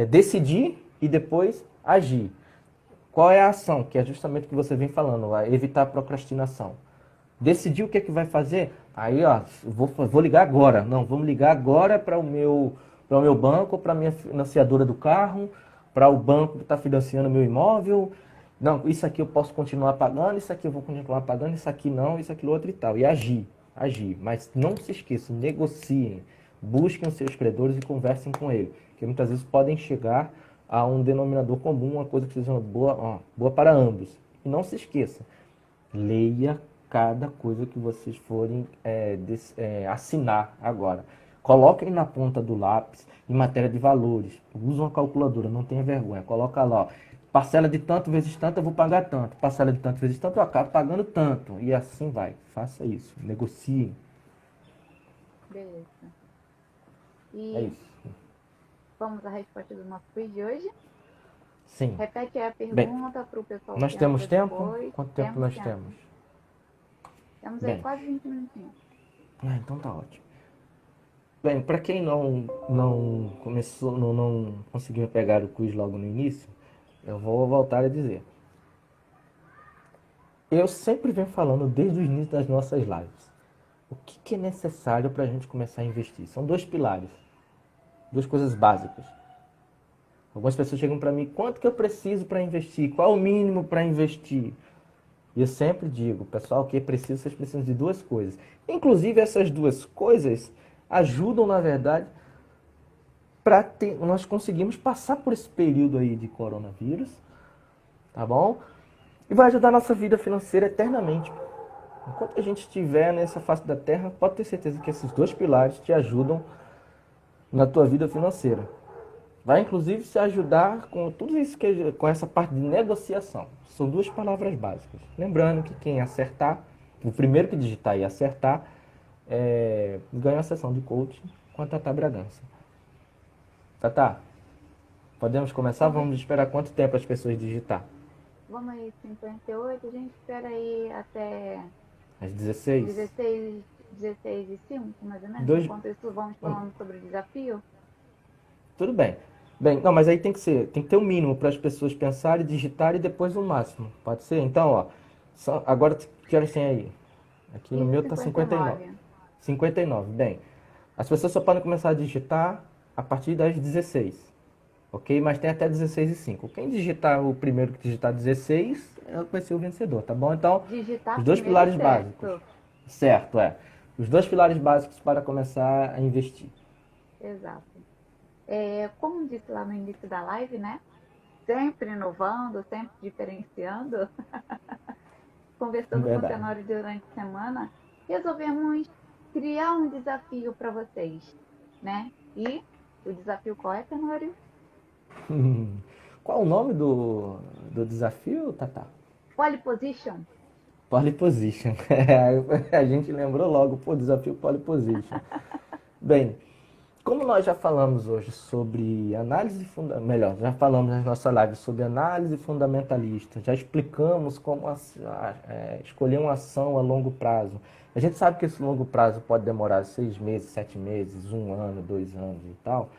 decidir e depois agir. Qual é a ação? Que é justamente o que você vem falando, evitar a procrastinação. Decidir o que é que vai fazer? Aí, ó, vou ligar agora. Não, vamos ligar agora para o meu banco, para a minha financiadora do carro, para o banco que está financiando o meu imóvel. Não, isso aqui eu posso continuar pagando, isso aqui eu vou continuar pagando, isso aqui não, isso aqui outro e tal. E agir, agir. Mas não se esqueçam, negociem, busquem os seus credores e conversem com eles. Porque muitas vezes podem chegar a um denominador comum, uma coisa que seja boa para ambos. E não se esqueça, leia cada coisa que vocês forem assinar agora. Coloquem na ponta do lápis em matéria de valores. Usa uma calculadora, não tenha vergonha. Coloca lá, ó, parcela de tanto vezes tanto, eu vou pagar tanto. Parcela de tanto vezes tanto, eu acabo pagando tanto. E assim vai. Faça isso. Negociem. Beleza. É E isso. vamos à resposta do nosso quiz de hoje. Sim. Repete aí a Bem, pergunta para o pessoal nós que temos entrou tempo? depois. Quanto tempo nós Tempo. temos? Temos aí Bem, quase 20 minutinhos. então tá ótimo. Bem, para quem não começou, não conseguiu pegar o quiz logo no início, eu vou voltar a dizer. Eu sempre venho falando desde o início das nossas lives. O que é necessário para a gente começar a investir? São 2 pilares, 2 coisas básicas. Algumas pessoas chegam para mim, quanto que eu preciso para investir? Qual o mínimo para investir? E eu sempre digo, pessoal, que precisa, vocês precisam de 2 coisas. Inclusive, essas 2 coisas ajudam, na verdade, para nós conseguimos passar por esse período aí de coronavírus, tá bom? E vai ajudar a nossa vida financeira eternamente. Enquanto a gente estiver nessa face da terra, pode ter certeza que esses 2 pilares te ajudam na tua vida financeira. Vai inclusive se ajudar com tudo isso com essa parte de negociação. São 2 palavras básicas. Lembrando que quem acertar, o primeiro que digitar e acertar, ganha a sessão de coaching com a Tatá Bragança. Tatá, podemos começar? Vamos esperar quanto tempo as pessoas digitar? Vamos aí, 58. A gente espera aí até Às 16? 16 e 5, mais ou menos. Dois... Enquanto isso, vamos falando sobre o desafio. Tudo bem. Bem, não, mas aí tem que ter o mínimo para as pessoas pensarem, digitarem e depois o máximo. Pode ser? Então, ó, agora que horas tem aí? Aqui no meu tá 59. 59, bem. As pessoas só podem começar a digitar a partir das 16. Ok? Mas tem até 16 e 5. Quem digitar o primeiro que digitar 16 vai ser o vencedor, tá bom? Então, Digitar os 2 pilares básicos. Certo, é. Os 2 pilares básicos para começar a investir. Exato. Como disse lá no início da live, né? Sempre inovando, sempre diferenciando. Conversando com o Tenório durante a semana, resolvemos criar um desafio para vocês, né? E o desafio qual é, Tenório? Qual o nome do desafio, Tatá? Pole Position. Pole Position. A gente lembrou logo, desafio Pole Position. Bem, como nós já falamos hoje sobre análise melhor, já falamos na nossa live sobre análise fundamentalista, já explicamos como escolher uma ação a longo prazo. A gente sabe que esse longo prazo pode demorar 6 meses, 7 meses, 1 ano, 2 anos e tal.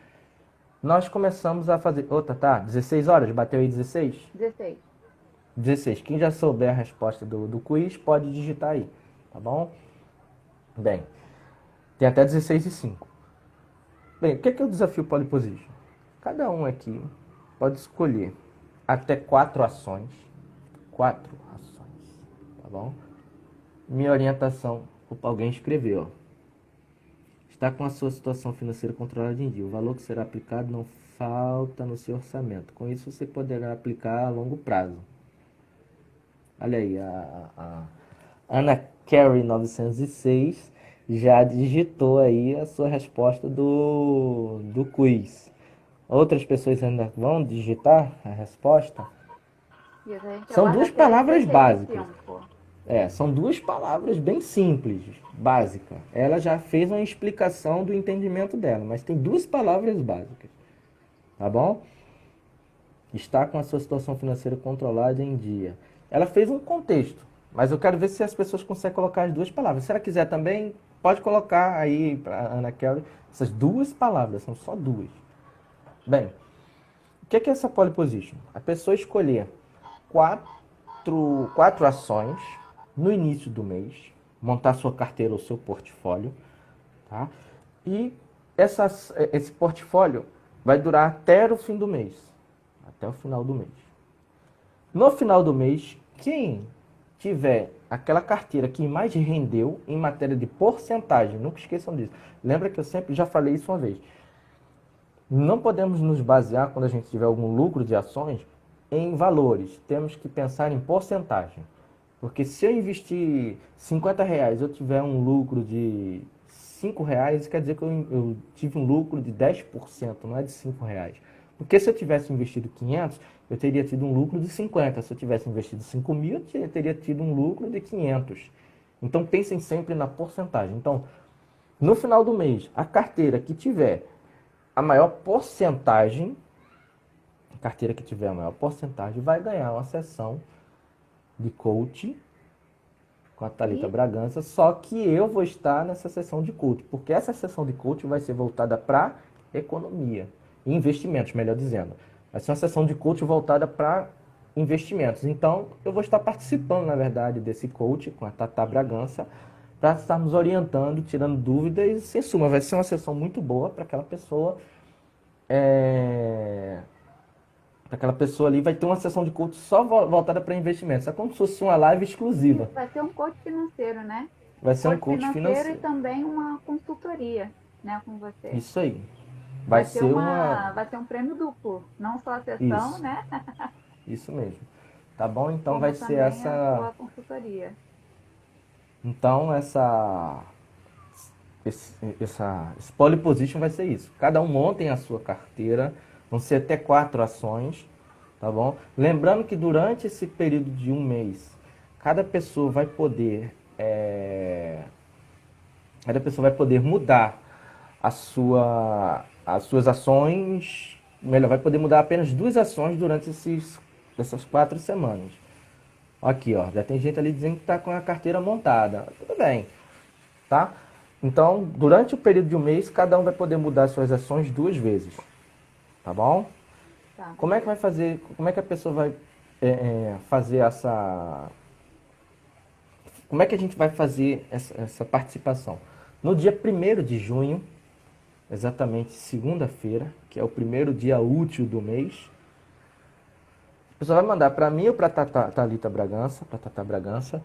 Nós começamos a fazer... Tá, 16 horas? Bateu aí 16? 16. 16. Quem já souber a resposta do quiz, pode digitar aí, tá bom? Bem, tem até 16 e 5. Bem, o que é o desafio Pole Position? Cada um aqui pode escolher até 4 ações. 4 ações, tá bom? Minha orientação, alguém escreveu, ó. Está com a sua situação financeira controlada em dia. O valor que será aplicado não falta no seu orçamento. Com isso, você poderá aplicar a longo prazo. Olha aí, a Ana Carey 906 já digitou aí a sua resposta do quiz. Outras pessoas ainda vão digitar a resposta? E a gente São aguarda duas até palavras básicas. 85. São duas palavras bem simples, básicas. Ela já fez uma explicação do entendimento dela, mas tem duas palavras básicas. Tá bom? Está com a sua situação financeira controlada em dia. Ela fez um contexto, mas eu quero ver se as pessoas conseguem colocar as duas palavras. Se ela quiser também, pode colocar aí para Ana Kelly essas duas palavras, são só duas. Bem, o que é essa pole position? A pessoa escolher quatro ações no início do mês, montar sua carteira ou seu portfólio, tá? E esse portfólio vai durar até o fim do mês, até o final do mês. No final do mês, quem tiver aquela carteira que mais rendeu em matéria de porcentagem, nunca esqueçam disso. Lembra que eu sempre já falei isso uma vez. Não podemos nos basear, quando a gente tiver algum lucro de ações, em valores. Temos que pensar em porcentagem. Porque se eu investir R$ 50, eu tiver um lucro de R$ 5, isso quer dizer que eu tive um lucro de 10%, não é de R$ 5. Porque se eu tivesse investido 500, eu teria tido um lucro de 50. Se eu tivesse investido 5.000, eu teria tido um lucro de 500. Então pensem sempre na porcentagem. Então, no final do mês, a carteira que tiver a maior porcentagem, vai ganhar uma sessão de coaching com a Thalita Bragança, só que eu vou estar nessa sessão de coaching, porque essa sessão de coaching vai ser voltada para economia, investimentos, melhor dizendo. Vai ser uma sessão de coaching voltada para investimentos. Então, eu vou estar participando, na verdade, desse coaching com a Tata Bragança, para estarmos orientando, tirando dúvidas, e, em suma, vai ser uma sessão muito boa para aquela pessoa. Aquela pessoa ali vai ter uma sessão de coaching só voltada para investimentos. É como se fosse uma live exclusiva. Vai ser um coach financeiro, né? Vai ser um coach financeiro. E também uma consultoria, né, com você. Isso aí. Vai ser um prêmio duplo, não só a sessão, isso, né? Isso mesmo. Tá bom? Então Como vai ser essa a consultoria. Então esse pole position vai ser isso. Cada um montem a sua carteira. Vão ser até 4 ações, tá bom? Lembrando que durante esse período de um mês, cada pessoa vai poder mudar as suas ações, melhor, vai poder mudar apenas 2 ações durante essas 4 semanas. Aqui, ó, já tem gente ali dizendo que está com a carteira montada. Tudo bem, tá? Então, durante o período de um mês, cada um vai poder mudar suas ações 2 vezes. Tá bom? Tá. Como é que vai fazer? Como é que a pessoa vai fazer essa? Como é que a gente vai fazer essa participação? No dia 1º de junho, exatamente segunda-feira, que é o primeiro dia útil do mês, a pessoa vai mandar para mim ou para Thalita Bragança, para Tata Bragança,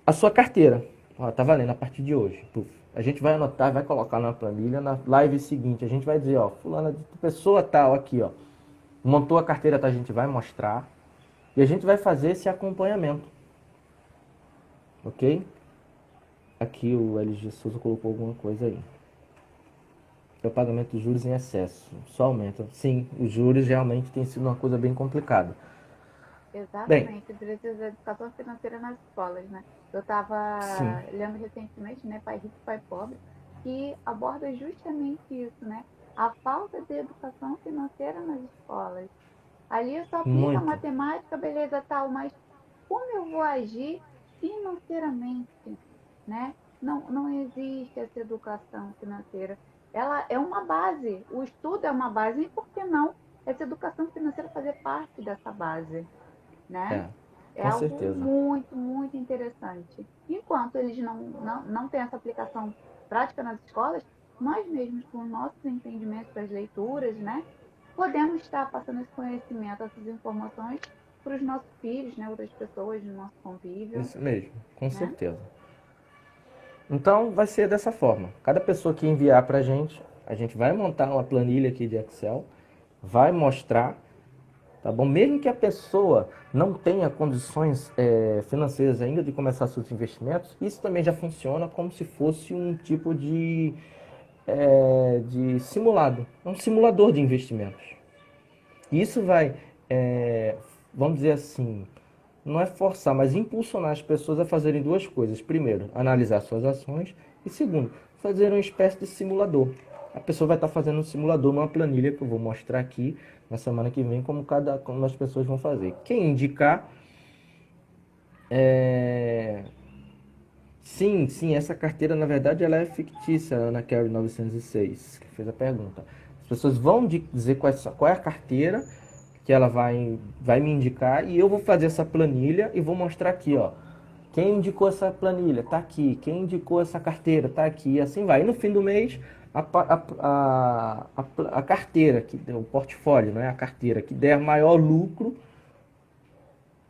a sua carteira. Ó, tá valendo a partir de hoje. Puf. A gente vai anotar, vai colocar na planilha, na live seguinte, a gente vai dizer, ó, fulana de pessoa tal aqui, ó, montou a carteira, tá? A gente vai mostrar e a gente vai fazer esse acompanhamento, ok? Aqui o LG Souza colocou alguma coisa aí. É o pagamento de juros em excesso, só aumenta. Sim, os juros realmente tem sido uma coisa bem complicada. Exatamente, precisa de educação financeira nas escolas, né? Eu estava lendo recentemente, né, Pai Rico, Pai Pobre, que aborda justamente isso, né? A falta de educação financeira nas escolas. Ali eu só aplico a matemática, beleza, tal, mas como eu vou agir financeiramente, né? Não existe essa educação financeira. Ela é uma base, o estudo é uma base, e por que não essa educação financeira fazer parte dessa base? Né? Com certeza. Algo muito, muito interessante. Enquanto eles não têm essa aplicação prática nas escolas, nós mesmos, com nossos entendimentos das leituras, né, podemos estar passando esse conhecimento, essas informações para os nossos filhos, né, outras pessoas do nosso convívio. Isso mesmo, com certeza. Então, vai ser dessa forma. Cada pessoa que enviar para a gente vai montar uma planilha aqui de Excel, vai mostrar, tá bom? Mesmo que a pessoa não tenha condições financeiras ainda de começar seus investimentos, isso também já funciona como se fosse um tipo de simulado, um simulador de investimentos. Isso vai, vamos dizer assim, não é forçar, mas impulsionar as pessoas a fazerem duas coisas. Primeiro, analisar suas ações. E segundo, fazer uma espécie de simulador. A pessoa vai estar fazendo um simulador numa planilha que eu vou mostrar aqui na semana que vem como as pessoas vão fazer. Quem indicar, sim, sim, essa carteira na verdade ela é fictícia, Ana Carey 906, que fez a pergunta. As pessoas vão dizer qual é a carteira que ela vai me indicar e eu vou fazer essa planilha e vou mostrar aqui, ó. Quem indicou essa planilha? Tá aqui. Quem indicou essa carteira? Tá aqui. E assim vai. E no fim do mês, a carteira, o portfólio, não é a carteira, que der maior lucro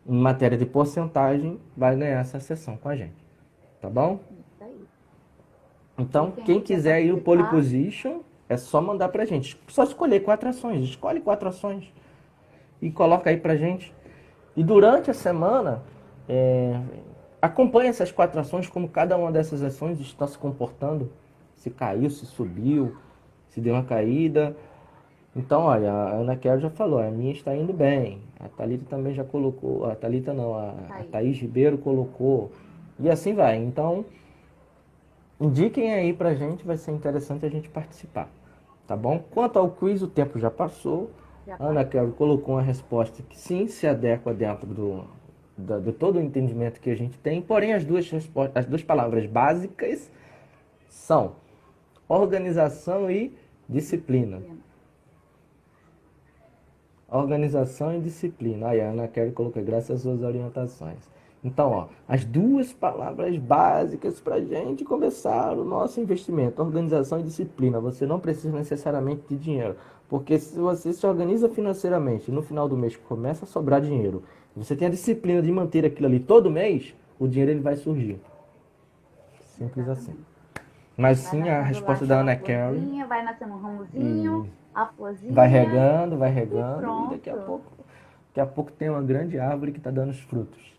em matéria de porcentagem, vai ganhar essa sessão com a gente. Tá bom? Isso aí. E Então, quem quem quiser quiser ir o pole participar, position, é só mandar pra gente. Só escolher 4 ações. Escolhe 4 ações e coloca aí pra gente. E durante a semana, acompanhe essas 4 ações, como cada uma dessas ações está se comportando. Se caiu, se subiu, se deu uma caída. Então, olha, a Ana Kerr já falou, a minha está indo bem. A Thalita também já colocou, a Thalita não, tá a aí. Thaís Ribeiro colocou. E assim vai. Então, indiquem aí pra gente, vai ser interessante a gente participar. Tá bom? Quanto ao quiz, o tempo já passou. Já A Ana passou. Carol colocou uma resposta que sim se adequa dentro de todo o entendimento que a gente tem, porém as duas palavras básicas são organização e disciplina. Disciplina. Organização e disciplina. Aí a Ana Kelly colocou, graças às suas orientações. Então, ó, as duas palavras básicas para a gente começar o nosso investimento: organização e disciplina. Você não precisa necessariamente de dinheiro, porque se você se organiza financeiramente, no final do mês começa a sobrar dinheiro, você tem a disciplina de manter aquilo ali todo mês, o dinheiro ele vai surgir. Simples assim. Exatamente. Mas Vai sim, a nascendo lá resposta da aquela Ana Carey. florzinha, vai nascendo um E ramozinho, a florzinha vai e regando, e pronto. daqui a pouco tem uma grande árvore que está dando os frutos.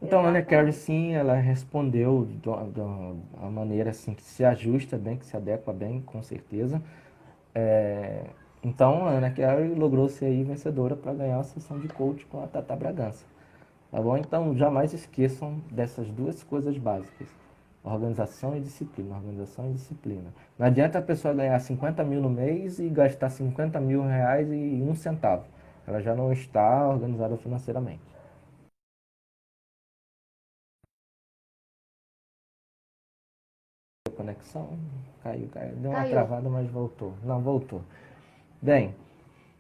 Então, a Ana Carey, Exatamente. sim, ela respondeu de uma maneira assim, que se ajusta bem, que se adequa bem, com certeza. É, então, a Ana Carey logrou ser aí vencedora para ganhar a sessão de coach com a Tata Bragança. Tá bom? Então, jamais esqueçam dessas duas coisas básicas. Organização e disciplina. Organização e disciplina. Não adianta a pessoa ganhar 50 mil no mês e gastar 50 mil reais e um centavo. Ela já não está organizada financeiramente. A conexão caiu. Deu uma Caiu. travada, mas voltou. Não, voltou. Bem,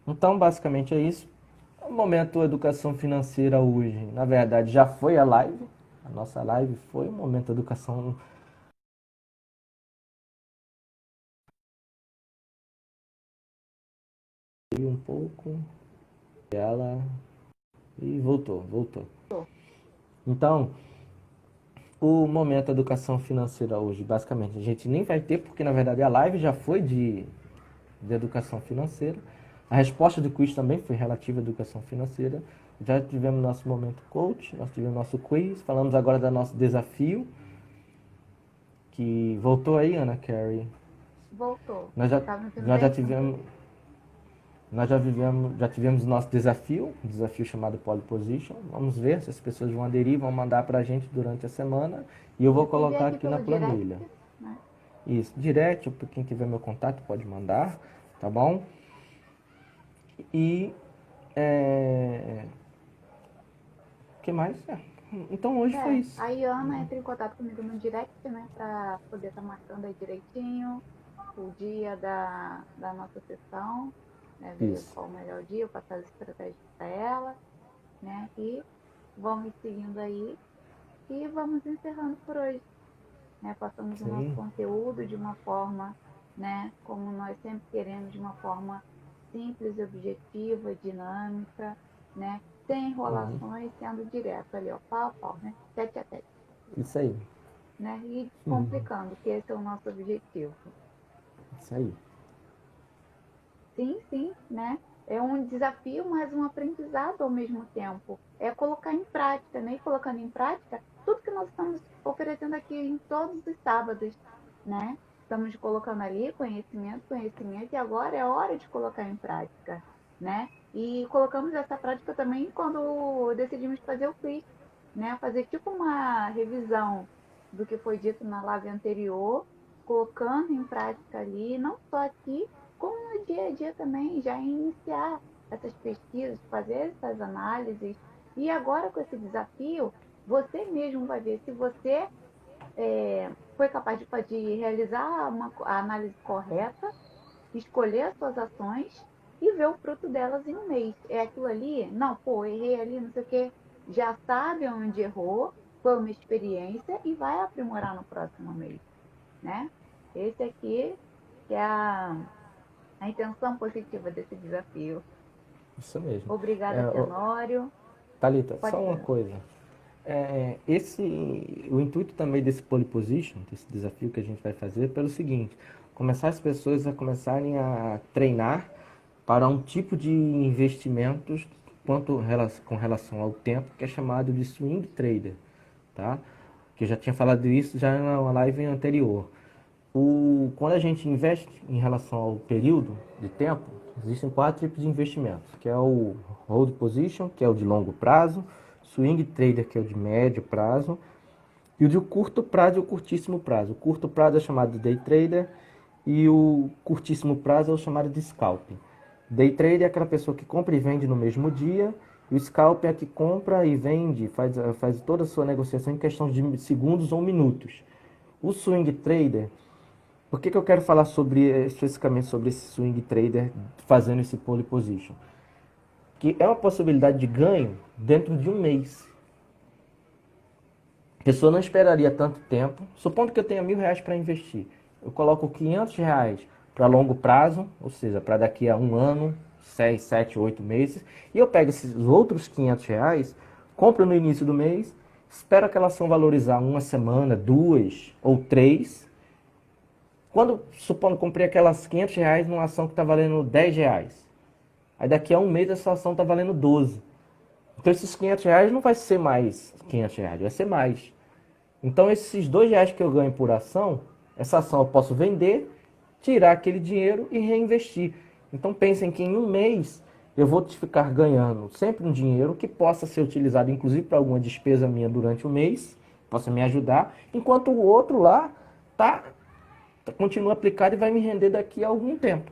então basicamente é isso. O momento educação financeira hoje, na verdade, já foi a live. A nossa live foi o momento educação um pouco. Ela e voltou. Então, o momento educação financeira hoje, basicamente, a gente nem vai ter, porque na verdade a live já foi de educação financeira. A resposta do quiz também foi relativa à educação financeira. Já tivemos nosso momento coach, nós tivemos nosso quiz, falamos agora do nosso desafio, que voltou aí, Ana Carey. Voltou. Nós já, Tá me ouvindo nós já bem? tivemos já tivemos o nosso desafio, um desafio chamado Pole Position. Vamos ver se as pessoas vão aderir, vão mandar para a gente durante a semana e eu vou Se vier colocar aqui aqui na pelo direct, planilha. né? Isso, direct, ou quem tiver meu contato pode mandar, tá bom? E o que mais? Então hoje foi isso. Aí a Ana entra em contato comigo no direct, né? Pra poder estar marcando aí direitinho o dia da nossa sessão, né? Ver Isso. qual o melhor dia, eu passar as estratégias para ela, né? E vamos seguindo aí e vamos encerrando por hoje, né? Passamos o nosso Sim. conteúdo de uma forma, né? Como nós sempre queremos, de uma forma simples, objetiva, dinâmica, né? Sem enrolações, sendo direto ali, ó, pau a pau, né? Tete a tete, Isso aí. né? E complicando, que esse é o nosso objetivo. Isso aí. Sim, né? é um desafio, mas um aprendizado ao mesmo tempo. É colocar em prática, né? E colocando em prática tudo que nós estamos oferecendo aqui em todos os sábados, né? Estamos colocando ali conhecimento, conhecimento, e agora é hora de colocar em prática, né? E colocamos essa prática também quando decidimos fazer o quiz, né? Fazer tipo uma revisão do que foi dito na live anterior, colocando em prática ali, não só aqui, como no dia a dia também, já iniciar essas pesquisas, fazer essas análises. E agora com esse desafio, você mesmo vai ver se você foi capaz de realizar a análise correta, escolher as suas ações e ver o fruto delas em um mês. É aquilo ali? Não, pô, errei ali, não sei o quê. Já sabe onde errou, foi uma experiência e vai aprimorar no próximo mês, né? Esse aqui que é a intenção positiva desse desafio. Isso mesmo. Obrigada, É, Tenório. Thalita, Pode só uma ser. coisa. O intuito também desse pole position, desse desafio que a gente vai fazer, é pelo seguinte: começar as pessoas a começarem a treinar para um tipo de investimentos com relação ao tempo, que é chamado de swing trader, tá? Que eu já tinha falado isso já na live anterior. Quando a gente investe em relação ao período de tempo, existem 4 tipos de investimentos, que é o hold position, que é o de longo prazo, swing trader, que é o de médio prazo, e o de curto prazo e o curtíssimo prazo. O curto prazo é chamado de day trader e o curtíssimo prazo é o chamado de scalping. Day trader é aquela pessoa que compra e vende no mesmo dia, e o scalping é a que compra e vende, faz toda a sua negociação em questão de segundos ou minutos. O swing trader, por que eu quero falar especificamente sobre esse swing trader fazendo esse pole position? Que é uma possibilidade de ganho dentro de um mês. A pessoa não esperaria tanto tempo. Supondo que eu tenha R$ 1.000 para investir. Eu coloco R$ 500 para longo prazo, ou seja, para daqui a um ano, 6, 7, 8 meses. E eu pego esses outros R$ 500, compro no início do mês, espero aquela ação valorizar uma semana, 2 ou 3. Quando, supondo, comprei aquelas R$ 500 numa ação que está valendo R$ 10. Aí daqui a um mês essa ação está valendo 12. Então esses R$ 500 não vai ser mais R$ 500, vai ser mais. Então esses R$ 2 que eu ganho por ação, essa ação eu posso vender, tirar aquele dinheiro e reinvestir. Então pensem que em um mês eu vou ficar ganhando sempre um dinheiro que possa ser utilizado inclusive para alguma despesa minha durante o mês, possa me ajudar, enquanto o outro lá continua aplicado e vai me render daqui a algum tempo.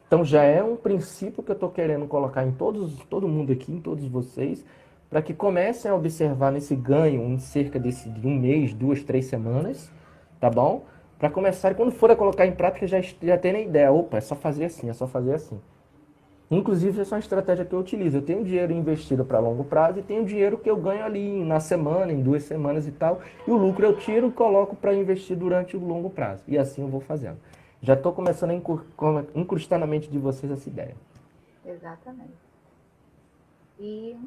Então já é um princípio que eu estou querendo colocar em todo mundo aqui, em todos vocês, para que comecem a observar nesse ganho em cerca de um mês, 2, 3 semanas, tá bom? Para começar, quando for a colocar em prática, já terem ideia. Opa, é só fazer assim, é só fazer assim. Inclusive, essa é uma estratégia que eu utilizo. Eu tenho dinheiro investido para longo prazo e tenho dinheiro que eu ganho ali na semana, em 2 semanas e tal. E o lucro eu tiro e coloco para investir durante o longo prazo. E assim eu vou fazendo. Já estou começando a incrustar na mente de vocês essa ideia. Exatamente. E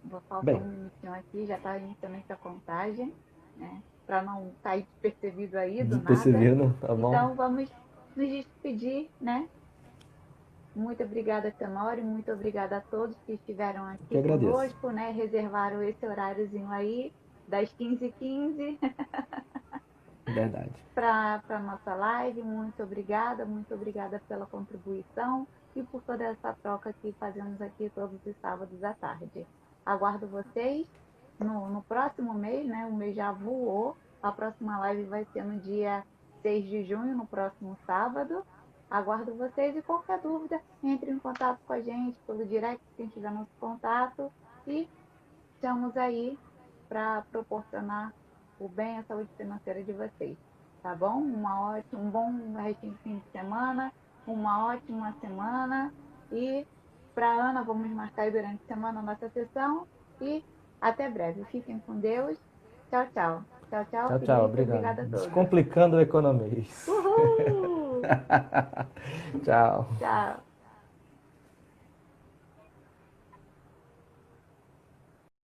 vou faltar Bem, um minutinho aqui, já está iniciando essa contagem, né? Para não cair despercebido aí do nada. percebendo, tá bom? Então vamos nos despedir, né? Muito obrigada, Tenório. Muito obrigada a todos que estiveram Eu que aqui agradeço. conosco, né? Reservaram esse horáriozinho aí, das 15h15, Verdade. para a nossa live. Muito obrigada pela contribuição e por toda essa troca que fazemos aqui todos os sábados à tarde. Aguardo vocês no próximo mês, né? O mês já voou. A próxima live vai ser no dia 6 de junho, no próximo sábado. Aguardo vocês e qualquer dúvida, entre em contato com a gente pelo direct, quem tiver nosso contato. E estamos aí para proporcionar o bem e a saúde financeira de vocês. Tá bom? Um bom restinho de fim de semana, uma ótima semana. E para Ana, vamos marcar aí durante a semana a nossa sessão. E até breve. Fiquem com Deus. Tchau, tchau. Tchau, tchau, Tchau, tchau. Felipe. Obrigado. Obrigada a todos. Descomplicando o economês. Uhul! Tchau. Tchau.